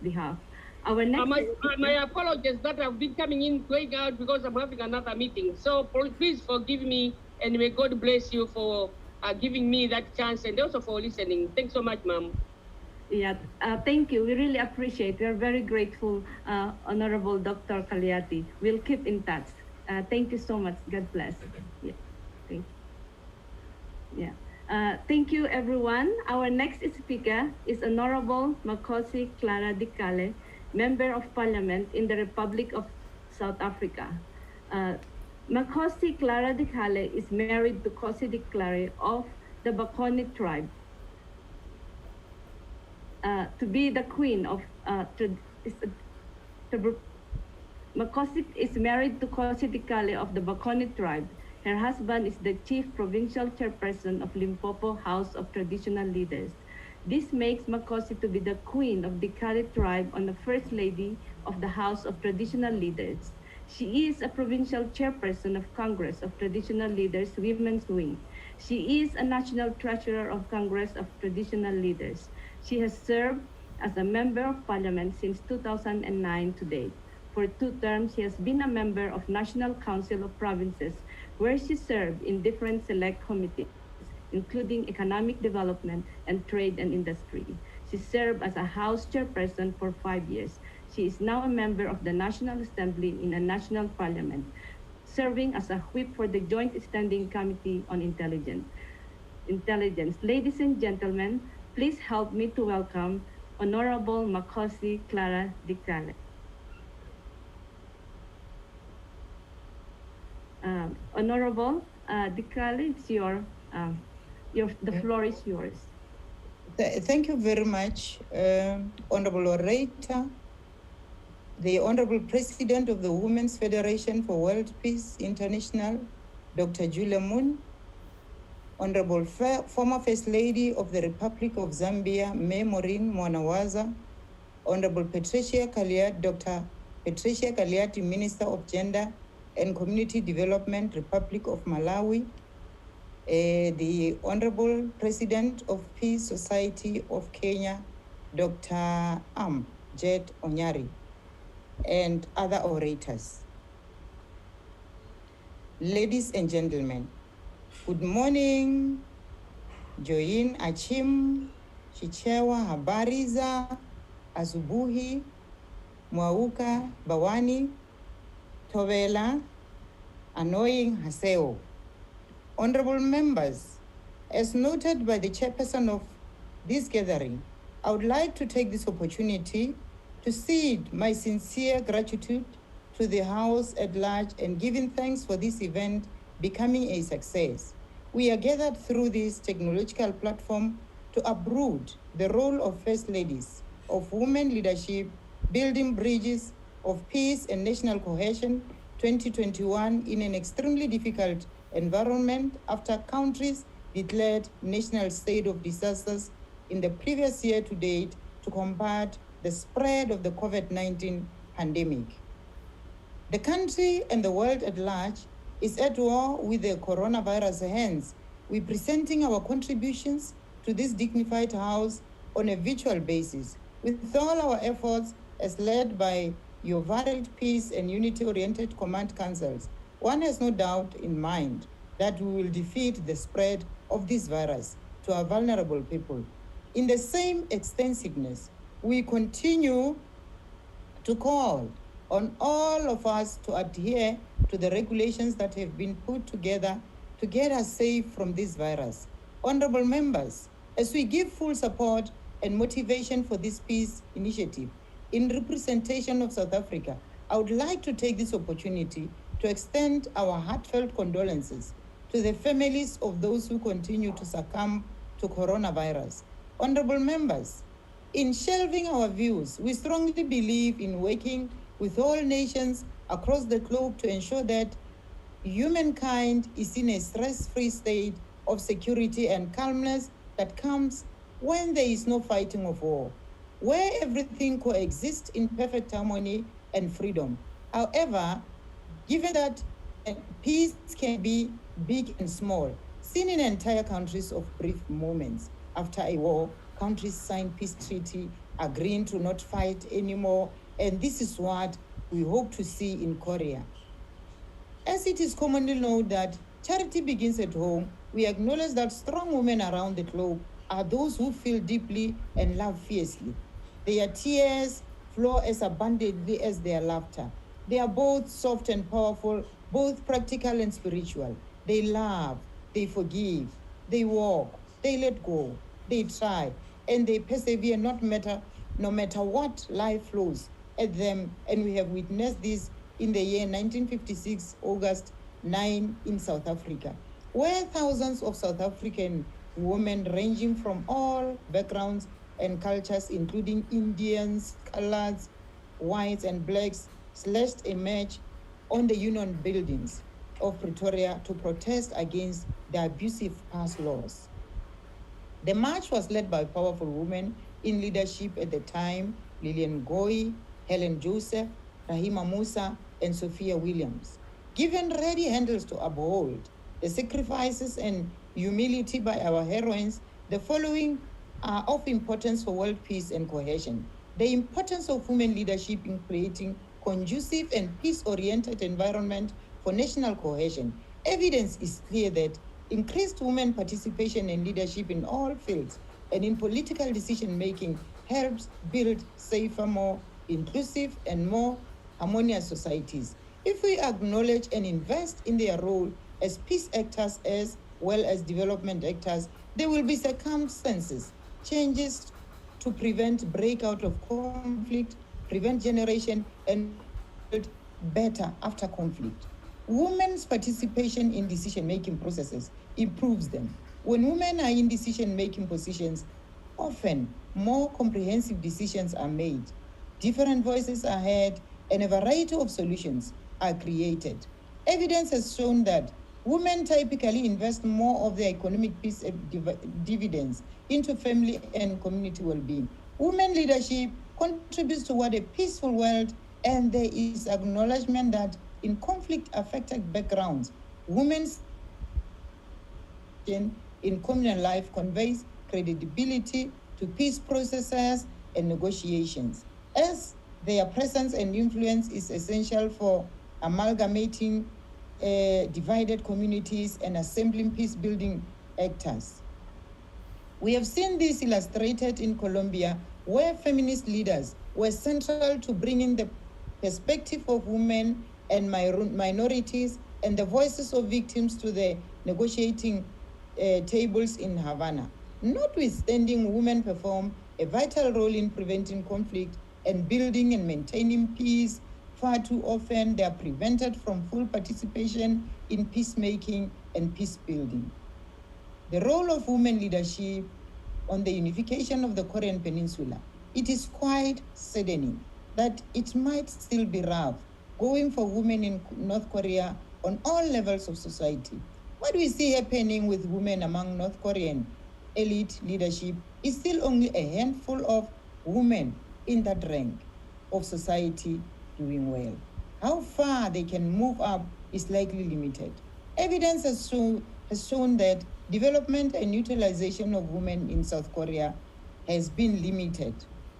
behalf. Our next my apologies that I've been coming in, going out because I'm having another meeting. So please forgive me, and may God bless you for giving me that chance and also for listening. Thanks so much, ma'am. Yeah, thank you. We really appreciate. We are very grateful, Honorable Dr. Caliati. We'll keep in touch. Thank you so much. God bless. Yeah, thank you. Yeah. Thank you, everyone. Our next speaker is Honorable Makosi Clara Dikale, Member of Parliament in the Republic of South Africa. Makosi Clara Dikale is married to Kosi Dikale of the Bakoni tribe. To be the queen of Makosi is married to Kosi Dikale of the Bakoni tribe. Her husband is the chief provincial chairperson of Limpopo House of Traditional Leaders. This makes Makosi to be the queen of Dikale tribe and the first lady of the House of Traditional Leaders. She is a provincial chairperson of Congress of Traditional Leaders Women's Wing. She is a national treasurer of Congress of Traditional Leaders. She has served as a member of parliament since 2009 to date. For 2 terms, she has been a member of National Council of Provinces, where she served in different select committees, including economic development and trade and industry. She served as a House chairperson for 5 years. She is now a member of the National Assembly in a national parliament, serving as a whip for the Joint Standing Committee on Intelligence. Ladies and gentlemen, please help me to welcome Honorable Makosi Clara Dikale. Honorable Dikale, it's the floor is yours. Thank you very much, Honorable Orator, the Honorable President of the Women's Federation for World Peace International, Dr. Julia Moon, Honorable former First Lady of the Republic of Zambia, May Maureen Mwanawaza, Honorable Patricia Kaliati, Dr. Patricia Kaliati, Minister of Gender and Community Development, Republic of Malawi, the Honorable President of Peace Society of Kenya, Dr. Jet Onyari, and other orators. Ladies and gentlemen, good morning. Join Achim, Chichewa, Habariza, Azubuhi, Mwauka, Bawani, Tovela, Annoying Haseo. Honorable members, as noted by the chairperson of this gathering, I would like to take this opportunity to cede my sincere gratitude to the House at large and giving thanks for this event becoming a success. We are gathered through this technological platform to uproot the role of First Ladies, of women leadership, building bridges of peace and national cohesion 2021 in an extremely difficult environment after countries declared national state of disasters in the previous year to date to combat the spread of the COVID-19 pandemic. The country and the world at large is at war with the coronavirus. Hence, we're presenting our contributions to this dignified house on a virtual basis. With all our efforts as led by your varied peace and unity-oriented command councils, one has no doubt in mind that we will defeat the spread of this virus to our vulnerable people. In the same extensiveness, we continue to call on all of us to adhere to the regulations that have been put together to get us safe from this virus. Honorable members, As we give full support and motivation for this peace initiative, in representation of South Africa, I would like to take this opportunity to extend our heartfelt condolences to the families of those who continue to succumb to coronavirus. Honorable members, in shelving our views, we strongly believe in working with all nations across the globe to ensure that humankind is in a stress-free state of security and calmness that comes when there is no fighting of war, where everything coexists in perfect harmony and freedom. However, given that peace can be big and small, seen in entire countries of brief moments after a war, countries sign peace treaty, agreeing to not fight anymore, and this is what we hope to see in Korea. As it is commonly known that charity begins at home, we acknowledge that strong women around the globe are those who feel deeply and love fiercely. Their tears flow as abundantly as their laughter. They are both soft and powerful, both practical and spiritual. They love, they forgive, they walk, they let go, they try, and they persevere no matter what life throws at them. And we have witnessed this in the year 1956, August 9 in South Africa, where thousands of South African women ranging from all backgrounds and cultures, including Indians, coloreds, whites, and blacks, slashed a march on the Union buildings of Pretoria to protest against the abusive past laws. The march was led by powerful women in leadership at the time, Lillian Goy, Helen Joseph, Rahima Musa, and Sophia Williams. Given ready handles to uphold the sacrifices and humility by our heroines, the following are of importance for world peace and cohesion. The importance of women leadership in creating conducive and peace-oriented environment for national cohesion. Evidence is clear that increased women participation and leadership in all fields and in political decision-making helps build safer, more inclusive, and more harmonious societies. If we acknowledge and invest in their role as peace actors as well as development actors, there will be circumstances, changes to prevent breakout of conflict, prevent generation, and build better after conflict. Women's participation in decision-making processes improves them. When women are in decision-making positions, often more comprehensive decisions are made, different voices are heard, and a variety of solutions are created. Evidence has shown that women typically invest more of their economic peace dividends into family and community well-being. Women leadership contributes toward a peaceful world, and there is acknowledgement that in conflict-affected backgrounds, women's in communal life conveys credibility to peace processes and negotiations, as their presence and influence is essential for amalgamating divided communities and assembling peace-building actors. We have seen this illustrated in Colombia, where feminist leaders were central to bringing the perspective of women and minorities and the voices of victims to the negotiating tables in Havana. Notwithstanding, women perform a vital role in preventing conflict and building and maintaining peace. Far too often, they are prevented from full participation in peacemaking and peace building. The role of women leadership on the unification of the Korean Peninsula, it is quite saddening that it might still be rough going for women in North Korea on all levels of society. What we see happening with women among North Korean elite leadership is still only a handful of women in that rank of society doing well. How far they can move up is likely limited. Evidence has shown that development and utilization of women in South Korea has been limited.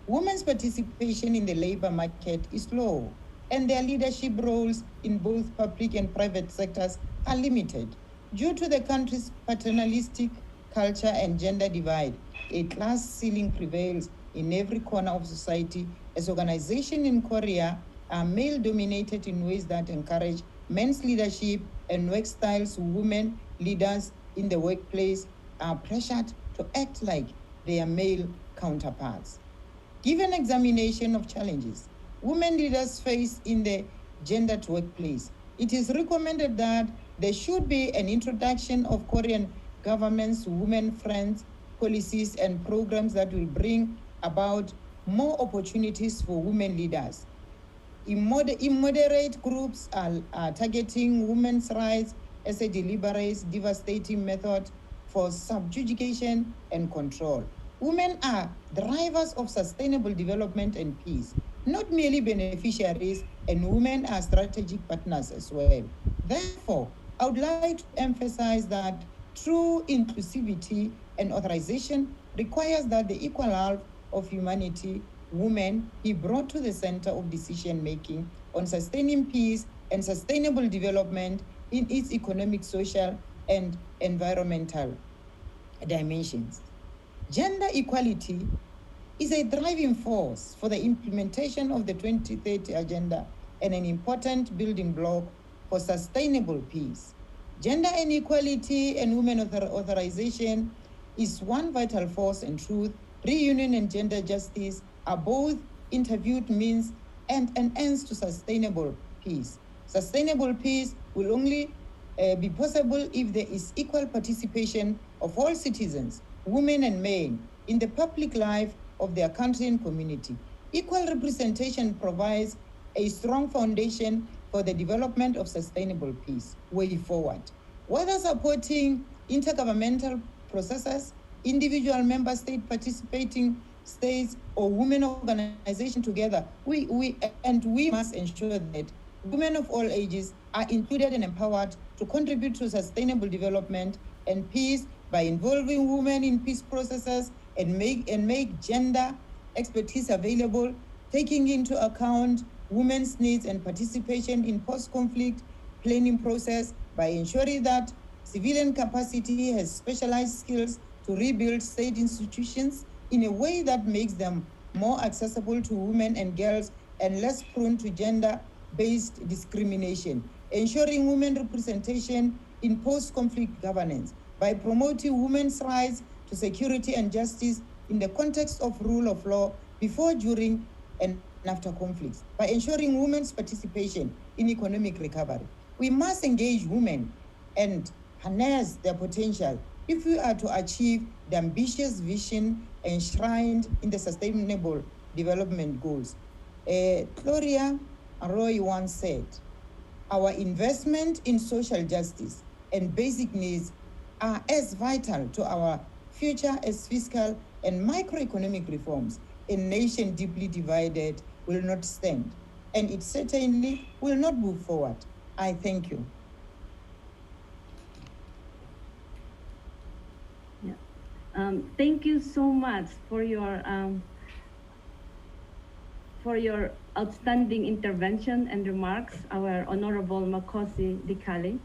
Women's participation in the labor market is low, and their leadership roles in both public and private sectors are limited. Due to the country's paternalistic culture and gender divide, a class ceiling prevails in every corner of society, as organizations in Korea are male-dominated in ways that encourage men's leadership and work styles. Women leaders in the workplace are pressured to act like their male counterparts. Given examination of challenges women leaders face in the gendered workplace, it is recommended that there should be an introduction of Korean government's women friends policies and programs that will bring about more opportunities for women leaders. Immoderate groups are targeting women's rights as a deliberate, devastating method for subjugation and control. Women are drivers of sustainable development and peace, not merely beneficiaries, and women are strategic partners as well. Therefore, I would like to emphasize that true inclusivity and authorization requires that the equal half of humanity, women, be brought to the center of decision-making on sustaining peace and sustainable development in its economic, social, and environmental dimensions. Gender equality is a driving force for the implementation of the 2030 Agenda and an important building block for sustainable peace. Gender inequality and women authorization is one vital force in truth. Reunion and gender justice are both interviewed means and an ends to sustainable peace. Sustainable peace will only be possible if there is equal participation of all citizens, women and men, in the public life of their country and community. Equal representation provides a strong foundation for the development of sustainable peace way forward. Whether supporting intergovernmental processes, individual member state participating states, or women organization together, we must ensure that women of all ages are included and empowered to contribute to sustainable development and peace by involving women in peace processes and make gender expertise available, taking into account women's needs and participation in post-conflict planning process by ensuring that civilian capacity has specialized skills to rebuild state institutions in a way that makes them more accessible to women and girls and less prone to gender-based discrimination, ensuring women representation in post-conflict governance by promoting women's rights to security and justice in the context of rule of law before, during, and after conflicts, by ensuring women's participation in economic recovery. We must engage women and harness their potential if we are to achieve the ambitious vision enshrined in the Sustainable Development Goals. Gloria Arroyo once said, "Our investment in social justice and basic needs are as vital to our future as fiscal and microeconomic reforms. A nation deeply divided will not stand, and it certainly will not move forward." I thank you. Thank you so much for your outstanding intervention and remarks, our Honorable Makosi Dikali.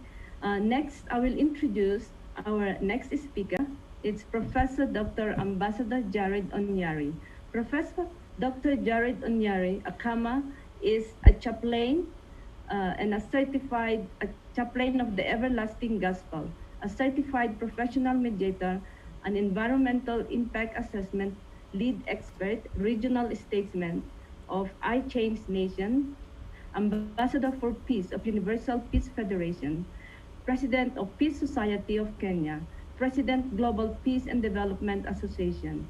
Next, I will introduce our next speaker. It's Professor Dr. Ambassador Jared Onyari. Professor Dr. Jared Onyari Akama is a chaplain and a certified chaplain of the Everlasting Gospel, a certified professional mediator, an environmental impact assessment lead expert, regional statesman of I Change Nation, Ambassador for Peace of Universal Peace Federation, President of Peace Society of Kenya, President Global Peace and Development Association.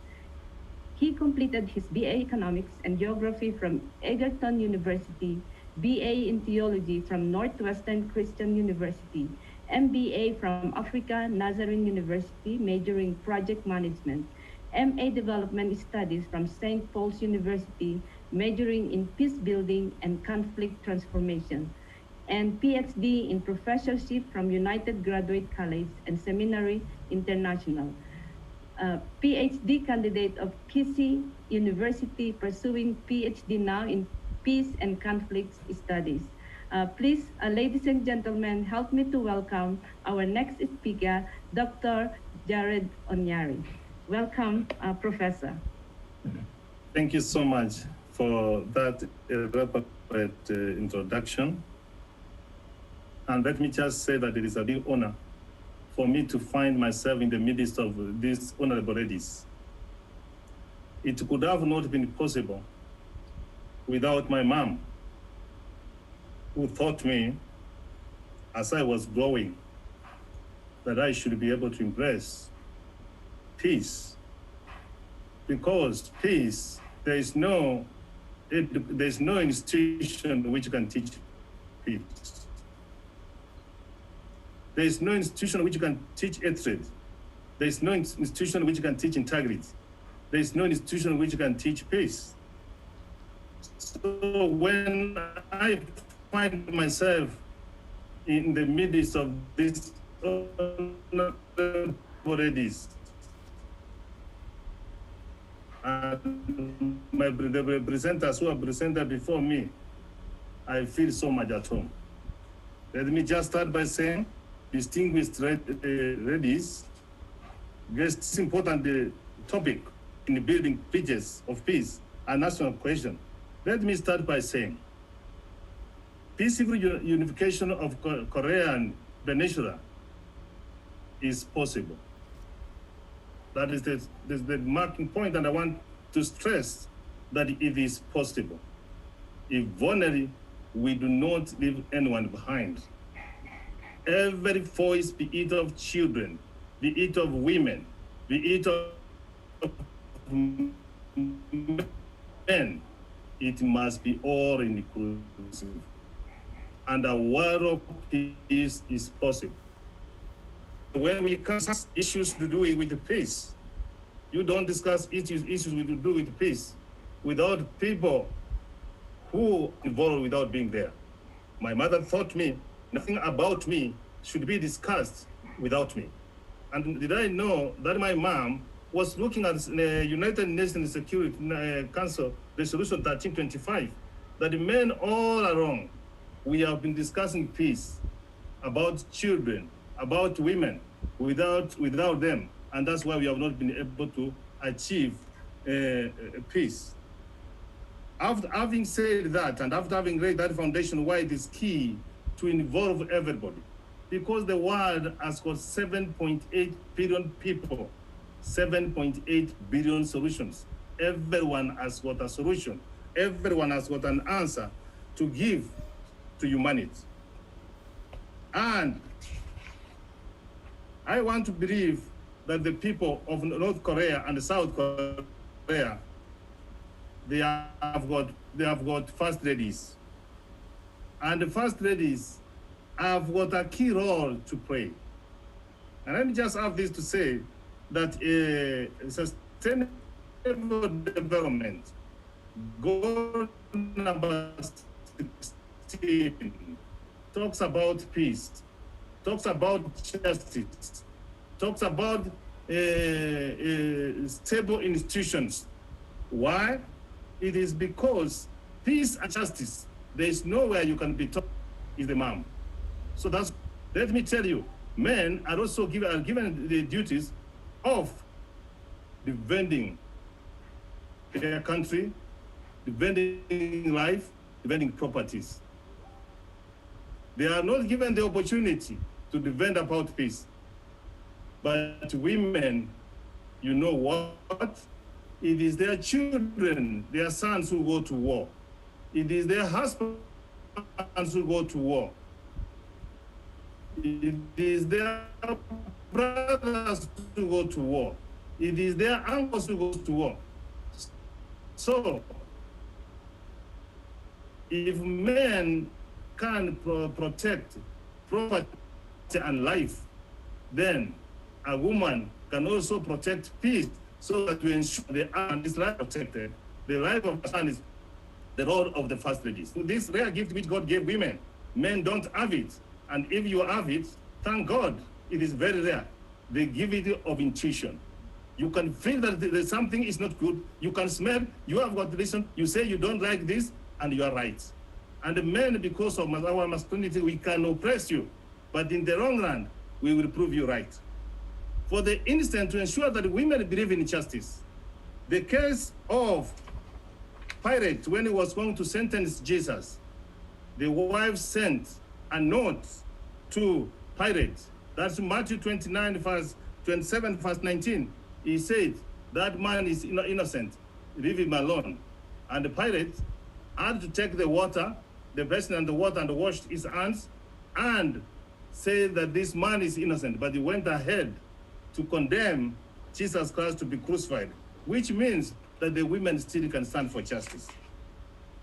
He completed his BA Economics and Geography from Egerton University, BA in Theology from Northwestern Christian University, MBA from Africa Nazarene University, majoring Project Management, MA Development Studies from St. Paul's University, majoring in Peace Building and Conflict Transformation, and PhD in Professorship from United Graduate College and Seminary International. PhD candidate of Kisi University, pursuing PhD now in Peace and Conflict Studies. Please, ladies and gentlemen, help me to welcome our next speaker, Dr. Jared Onyari. Welcome, Professor. Thank you so much for that elaborate introduction. And let me just say that it is a big honor for me to find myself in the midst of these honorable ladies. It could have not been possible without my mom, who taught me as I was growing that I should be able to embrace peace. Because peace, there is no institution which can teach peace. There is no institution which can teach hatred. There is no institution which can teach integrity. There is no institution which can teach peace. So when I find myself in the midst of these ladies, and the representatives who have presented before me, I feel so much at home. Let me just start by saying, distinguished ladies, this important topic in building bridges of peace and national cohesion. Let me start by saying, peaceful unification of Korea and Peninsula is possible. That is the marking point, and I want to stress that it is possible. If vulnerable, we do not leave anyone behind. Every voice, be it of children, be it of women, be it of men, it must be all inclusive. And a world of peace is possible. When we discuss issues to do with the peace, you don't discuss issues to do with peace without people who involved without being there. My mother taught me nothing about me should be discussed without me. And did I know that my mom was looking at the United Nations Security Council Resolution 1325, that the men all along, we have been discussing peace, about children, about women, without them. And that's why we have not been able to achieve peace. After having said that, and after having laid that foundation, why it is key to involve everybody, because the world has got 7.8 billion people, 7.8 billion solutions. Everyone has got a solution. Everyone has got an answer to give to humanity. And I want to believe that the people of North Korea and South Korea, they have got first ladies. And the first ladies have got a key role to play. And let me just have this to say that sustainable development, goal number 16, talks about peace, talks about justice, talks about stable institutions. Why? It is because peace and justice, there is nowhere you can be taught is the mom. So that's, let me tell you, men are also given the duties of defending their country, defending life, defending properties. They are not given the opportunity to defend about peace. But women, you know what? It is their children, their sons who go to war. It is their husbands who go to war. It is their brothers who go to war. It is their uncles who go to war. So, if men can protect property and life, then a woman can also protect peace, so that we ensure the son is protected. The life of the son is the role of the first ladies. So this rare gift which God gave women, men don't have it. And if you have it, thank God, it is very rare. They give it of intuition. You can feel that something is not good. You can smell, you have got reason, you say you don't like this, and you are right. And the men, because of our masculinity, we can oppress you. But in the long run, we will prove you right. For the instant, to ensure that women believe in justice, the case of Pilate, when he was going to sentence Jesus, the wife sent a note to Pilate That's Matthew 29, verse 27, verse 19. He said, that man is innocent, leave him alone. And the Pilate had to take the water, the basin and the water, and washed his hands and say that this man is innocent. But he went ahead to condemn Jesus Christ to be crucified, which means that the women still can stand for justice.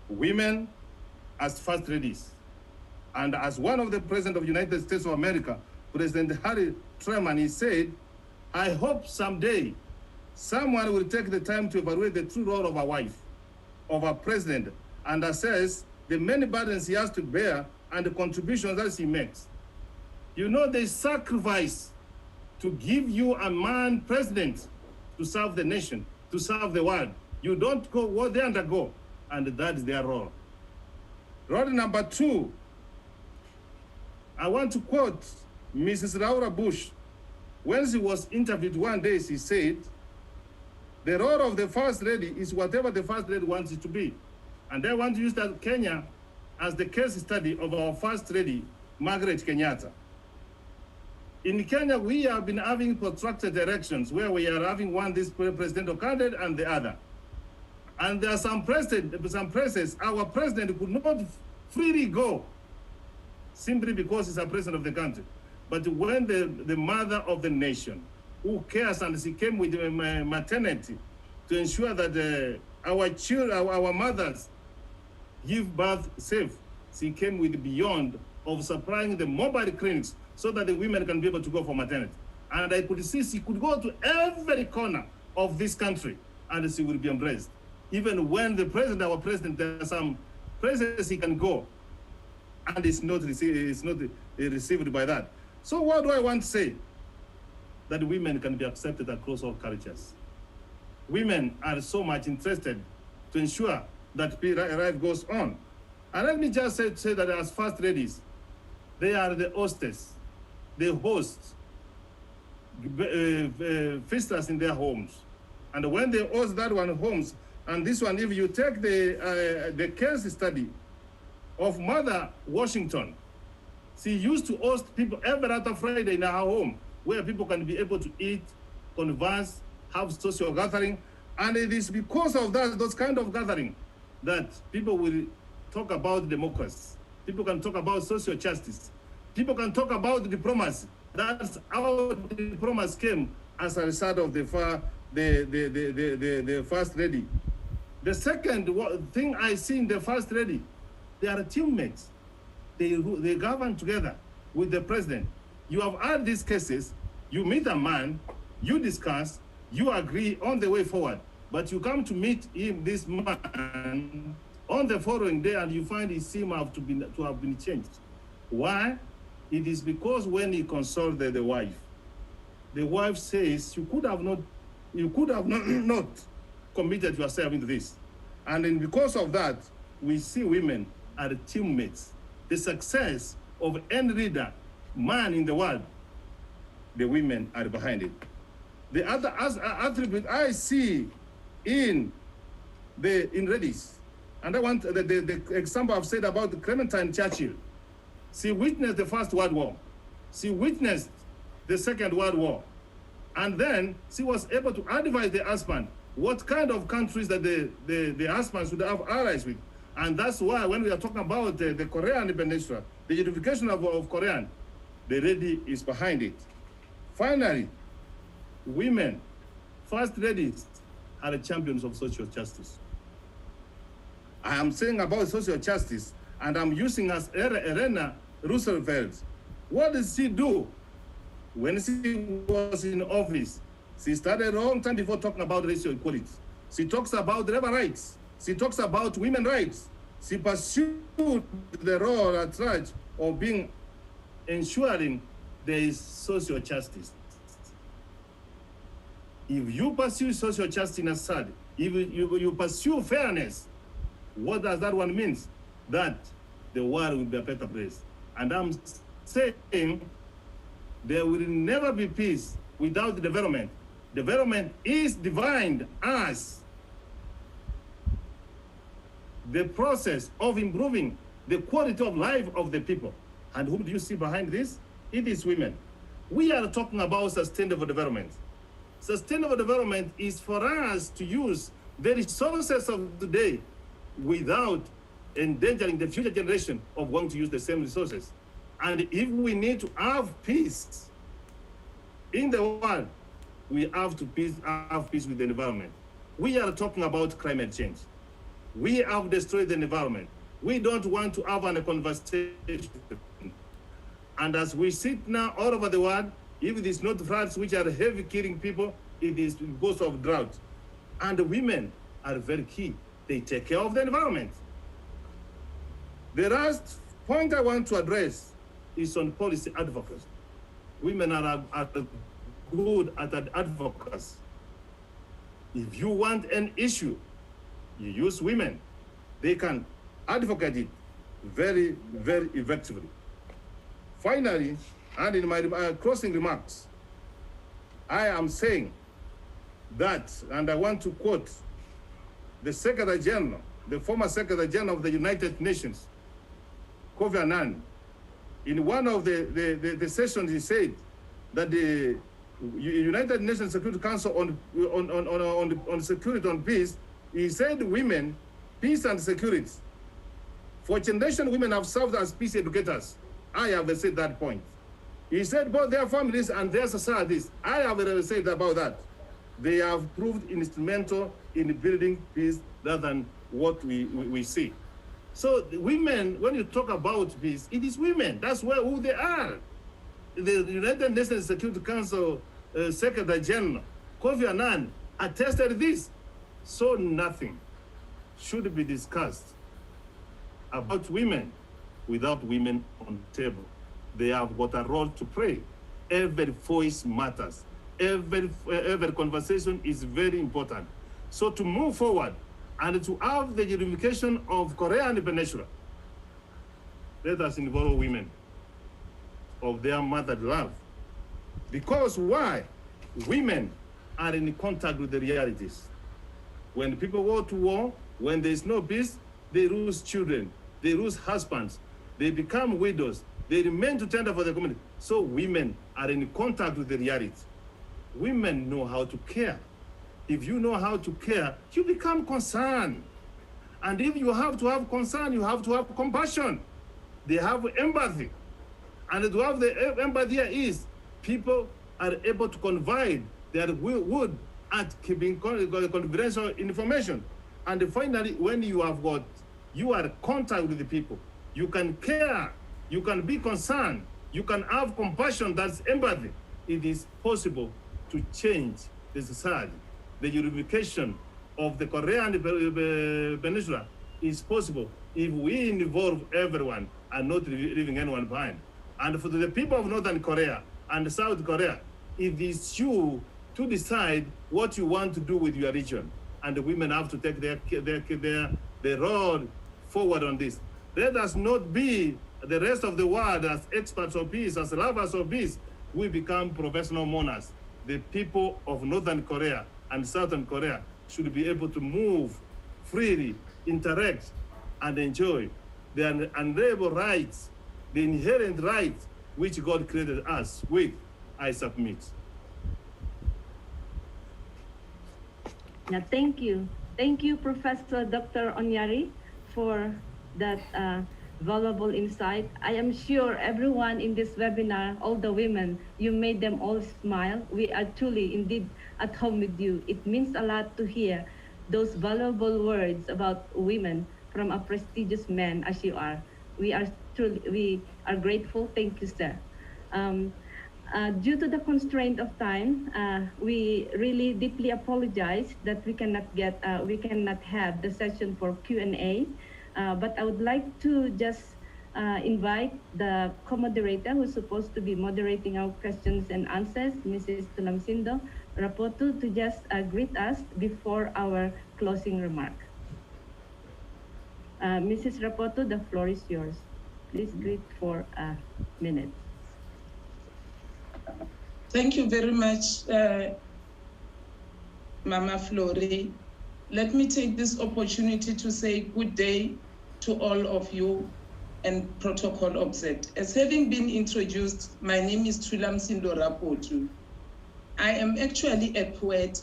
Women as first ladies. And as one of the president of the United States of America, President Harry Truman, he said, I hope someday someone will take the time to evaluate the true role of a wife, of a president, and assess the many burdens he has to bear and the contributions that he makes. You know, they sacrifice to give you a man president to serve the nation, to serve the world. You don't go what they undergo, and that is their role. Role number 2, I want to quote Mrs. Laura Bush. When she was interviewed one day, she said, the role of the first lady is whatever the first lady wants it to be. And I want to use that Kenya as the case study of our first lady, Margaret Kenyatta. In Kenya, we have been having protracted elections where we are having one this presidential candidate and the other. And there are some places our president could not freely go simply because he's a president of the country. But when the mother of the nation, who cares, and she came with maternity to ensure that our children, our mothers give birth safe, she came with beyond of supplying the mobile clinics so that the women can be able to go for maternity. And I could see she could go to every corner of this country and she will be embraced. Even when the president, our president, there are some places he can go and it's not received by that. So what do I want to say? That women can be accepted across all cultures. Women are so much interested to ensure that life goes on. And let me just say that as first ladies, they are the hostess, the hosts, feasters in their homes. And when they host that one homes, and this one, if you take the case study of Mother Washington, she used to host people every other Friday in her home, where people can be able to eat, converse, have social gathering. And it is because of that, those kind of gathering, that people will talk about democracy. People can talk about social justice. People can talk about diplomacy. That's how diplomacy came as a result of the first lady. The second thing I see in the first lady, they are teammates. They govern together with the president. You have had these cases, you meet a man, you discuss, you agree on the way forward, but you come to meet him, this man, on the following day, and you find his seem to have been changed. Why? It is because when he consulted the wife says, you could have not committed yourself into this. And then because of that, we see women are teammates. The success of any leader, man in the world, the women are behind it. The other attribute I see in ladies, and I want the example I've said about Clementine Churchill. She witnessed the First World War. She witnessed the Second World War. And then she was able to advise the husband what kind of countries that the husband should have allies with. And that's why when we are talking about the Korean Peninsula, the unification of Korean, the lady is behind it. Finally, women, first ladies, are the champions of social justice. I am saying about social justice, and I'm using as Elena Roosevelt. What did she do when she was in office? She started a long time before talking about racial equality. She talks about labor rights. She talks about women's rights. She pursued the role at large of ensuring there is social justice. If you pursue social justice in a side, if you pursue fairness, what does that one mean? That the world will be a better place. And I'm saying there will never be peace without development. Development is defined as the process of improving the quality of life of the people. And who do you see behind this? It is women. We are talking about sustainable development. Sustainable development is for us to use the resources of today without endangering the future generation of wanting to use the same resources. And if we need to have peace in the world, we have to have peace with the environment. We are talking about climate change. We have destroyed the environment. We don't want to have a conversation. And as we sit now all over the world, if it is not floods which are heavy killing people, it is because of drought. And the women are very key. They take care of the environment. The last point I want to address is on policy advocacy. Women are good at advocacy. If you want an issue, you use women. They can advocate it very, very effectively. Finally, and in my closing remarks, I am saying that, and I want to quote the Secretary General, the former Secretary General of the United Nations, Kofi Annan. In one of the sessions, he said that the United Nations Security Council on security and peace, he said women, peace and security. For generation, women have served as peace educators. I have said that point. He said both their families and their societies, I have said about that. They have proved instrumental in building peace rather than what we see. So the women, when you talk about peace, it is women. That's who they are. The United Nations Security Council Secretary General, Kofi Annan, attested this. So nothing should be discussed about women without women on the table. They have got a role to play. Every voice matters. Every conversation is very important. So to move forward and to have the unification of Korea and the Peninsula, let us involve women of their mother love. Because why? Women are in contact with the realities. When people go to war, when there is no peace, they lose children, they lose husbands, they become widows, they remain to tender for the community. So women are in contact with the reality. Women know how to care. If you know how to care, you become concerned. And if you have to have concern, you have to have compassion. They have empathy. And to have the empathy is people are able to confide their wood at keeping confidential information. And finally, when you are in contact with the people, you can care, you can be concerned, you can have compassion, that's empathy. It is possible to change the society. The unification of the Korean Peninsula is possible if we involve everyone and not leaving anyone behind. And for the people of Northern Korea and South Korea, it is you to decide what you want to do with your region. And the women have to take their role forward on this. Let us not be the rest of the world as experts of peace, as lovers of peace. We become professional mourners. The people of Northern Korea and Southern Korea should be able to move freely, interact, and enjoy their unalienable rights, the inherent rights which God created us with. I submit. Yeah, thank you. Thank you, Professor Dr. Onyari, for that valuable insight. I am sure everyone in this webinar, all the women, you made them all smile. We are truly indeed at home with you. It means a lot to hear those valuable words about women from a prestigious man as you are. We are grateful. Thank you, sir. Due to the constraint of time, we really deeply apologize that we cannot have the session for Q&A. But I would like to just invite the co-moderator who's supposed to be moderating our questions and answers, Mrs. Tulamsindo Rapoto, to just greet us before our closing remark. Mrs. Rapoto, the floor is yours. Please greet for a minute. Thank you very much, Mama Flori. Let me take this opportunity to say good day to all of you. and protocol observed. As having been introduced, my name is Thulamsindo Rapotu. I am actually a poet,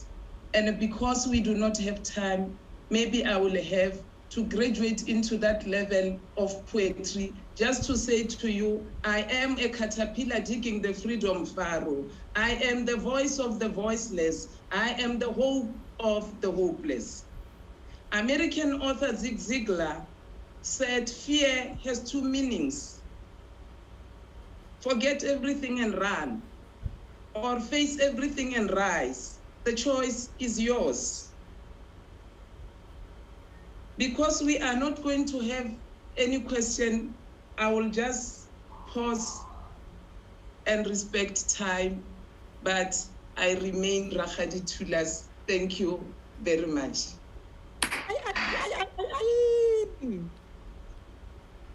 and because we do not have time, maybe I will have to graduate into that level of poetry, just to say to you, I am a caterpillar digging the freedom furrow. I am the voice of the voiceless. I am the hope of the hopeless. American author Zig Ziglar said, fear has two meanings. Forget everything and run, or face everything and rise. The choice is yours. Because we are not going to have any question, I will just pause and respect time, but I remain Rakgadi Thulas. Thank you very much.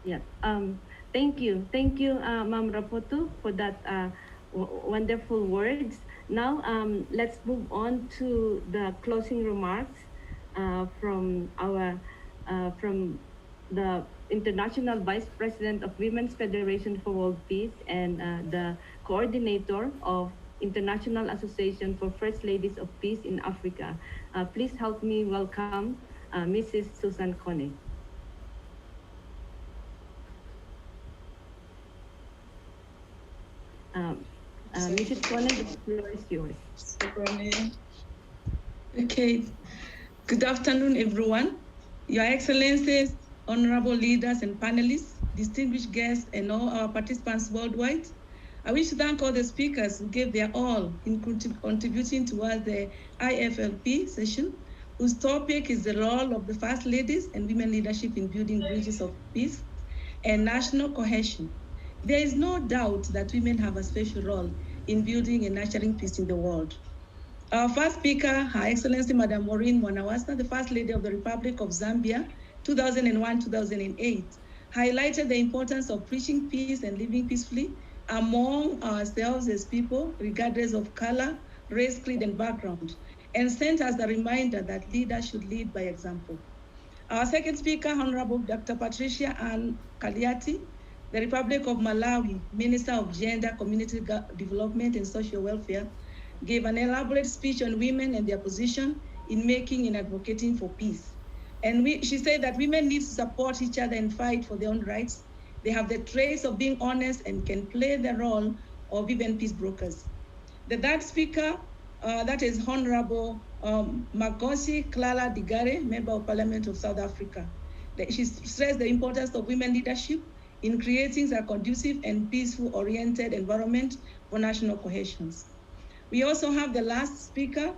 Yeah. Thank you, Ma'am Rapotu, for that wonderful words. Now, let's move on to the closing remarks from the International Vice President of Women's Federation for World Peace and the coordinator of International Association for First Ladies of Peace in Africa. Please help me welcome Mrs. Susan Kone. Mrs. Kone, the floor is yours. Okay. Good afternoon, everyone. Your Excellencies, honorable leaders and panelists, distinguished guests, and all our participants worldwide. I wish to thank all the speakers who gave their all in contributing towards the IFLP session, whose topic is the role of the First Ladies and women leadership in building bridges of peace and national cohesion. There is no doubt that women have a special role in building and nurturing peace in the world. Our first speaker, Her Excellency Madam Maureen Mwanawasa, the First Lady of the Republic of Zambia, 2001-2008, highlighted the importance of preaching peace and living peacefully among ourselves as people, regardless of color, race, creed, and background, and sent us the reminder that leaders should lead by example. Our second speaker, Honorable Dr. Patricia Ann Kaliati, the Republic of Malawi, Minister of Gender, Community Development, and Social Welfare, gave an elaborate speech on women and their position in making and advocating for peace. And she said that women need to support each other and fight for their own rights. They have the traits of being honest and can play the role of even peace brokers. The third speaker, that is Honorable Makosi Clara Digare, Member of Parliament of South Africa. She stressed the importance of women leadership in creating a conducive and peaceful-oriented environment for national cohesion. We also have the last speaker,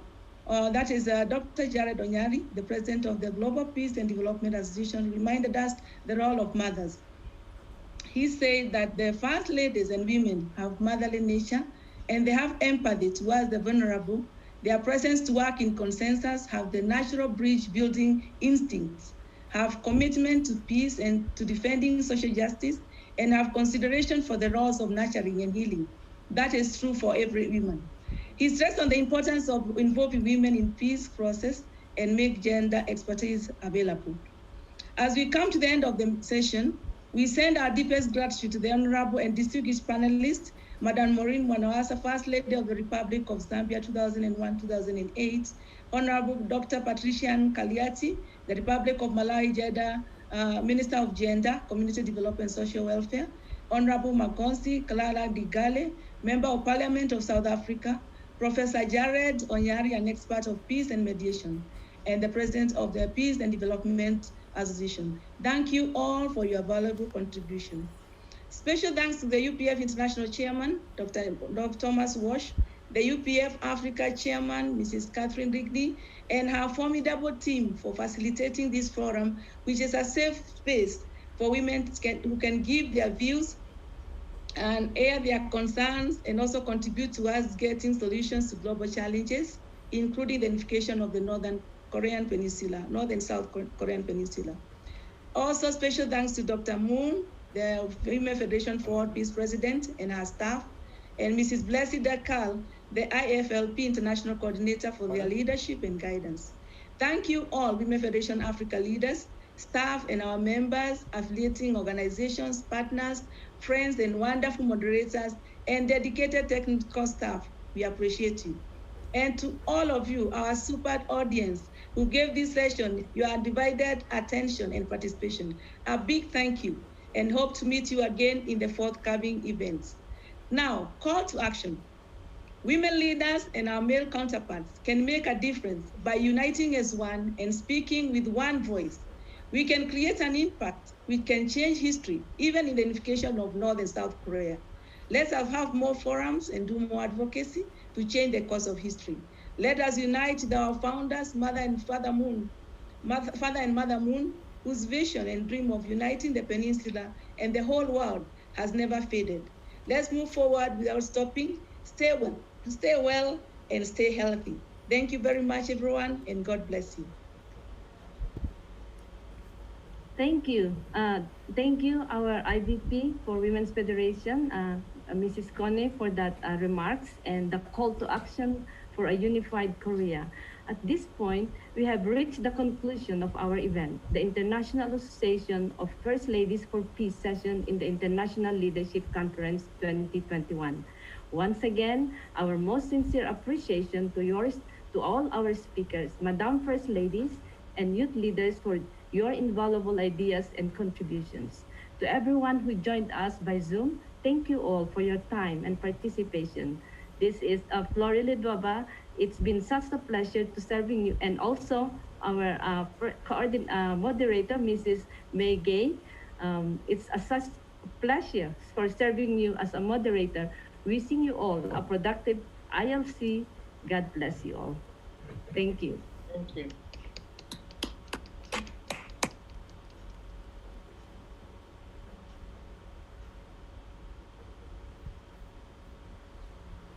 that is Dr. Jared Onyari, the President of the Global Peace and Development Association, reminded us the role of mothers. He said that the First Ladies and women have motherly nature and they have empathy towards the vulnerable. Their presence to work in consensus have the natural bridge building instincts, have commitment to peace and to defending social justice, and have consideration for the roles of nurturing and healing. That is true for every woman. He stressed on the importance of involving women in peace process and make gender expertise available. As we come to the end of the session, we send our deepest gratitude to the honorable and distinguished panelists, Madam Maureen Mwanawasa, First Lady of the Republic of Zambia, 2001-2008, Honorable Dr. Patricia Ann Kaliati, the Republic of Malawi, Minister of Gender, Community Development and Social Welfare, Honorable Makonsi Clara Digale, Member of Parliament of South Africa, Professor Jared Onyari, an expert of peace and mediation, and the President of the Peace and Development Association. Thank you all for your valuable contribution. Special thanks to the UPF International Chairman, Dr. Thomas Walsh, the UPF Africa Chairman, Mrs. Catherine Rigney, and her formidable team for facilitating this forum, which is a safe space for women who can give their views and air their concerns and also contribute to us getting solutions to global challenges, including the unification of the North and South Korean Peninsula. Also, special thanks to Dr. Moon, the Women Federation for World Peace President, and her staff, and Mrs. Blessy Dakal, the IFLP International Coordinator, for their leadership and guidance. Thank you all, Women Federation Africa leaders, staff and our members, affiliating organizations, partners, friends, and wonderful moderators, and dedicated technical staff. We appreciate you. And to all of you, our super audience who gave this session your undivided attention and participation, a big thank you, and hope to meet you again in the forthcoming events. Now, call to action. Women leaders and our male counterparts can make a difference by uniting as one and speaking with one voice. We can create an impact. We can change history, even in the unification of North and South Korea. Let's have more forums and do more advocacy to change the course of history. Let us unite with our founders, Father and Mother Moon, whose vision and dream of uniting the peninsula and the whole world has never faded. Let's move forward without stopping. Stay well, and stay healthy. Thank you very much, everyone, and God bless you. Thank you. Thank you, our IVP for Women's Federation, Mrs. Kone, for that remarks and the call to action for a unified Korea. At this point, we have reached the conclusion of our event, the International Association of First Ladies for Peace session in the International Leadership Conference 2021. Once again, our most sincere appreciation to all our speakers, Madam First Ladies and youth leaders for your invaluable ideas and contributions. To everyone who joined us by Zoom, thank you all for your time and participation. This is Florily Dwaba. It's been such a pleasure to serving you, and also our moderator, Mrs. May Gay. It's such a pleasure for serving you as a moderator. Wishing you all a productive ILC. God bless you all. Thank you. Thank you.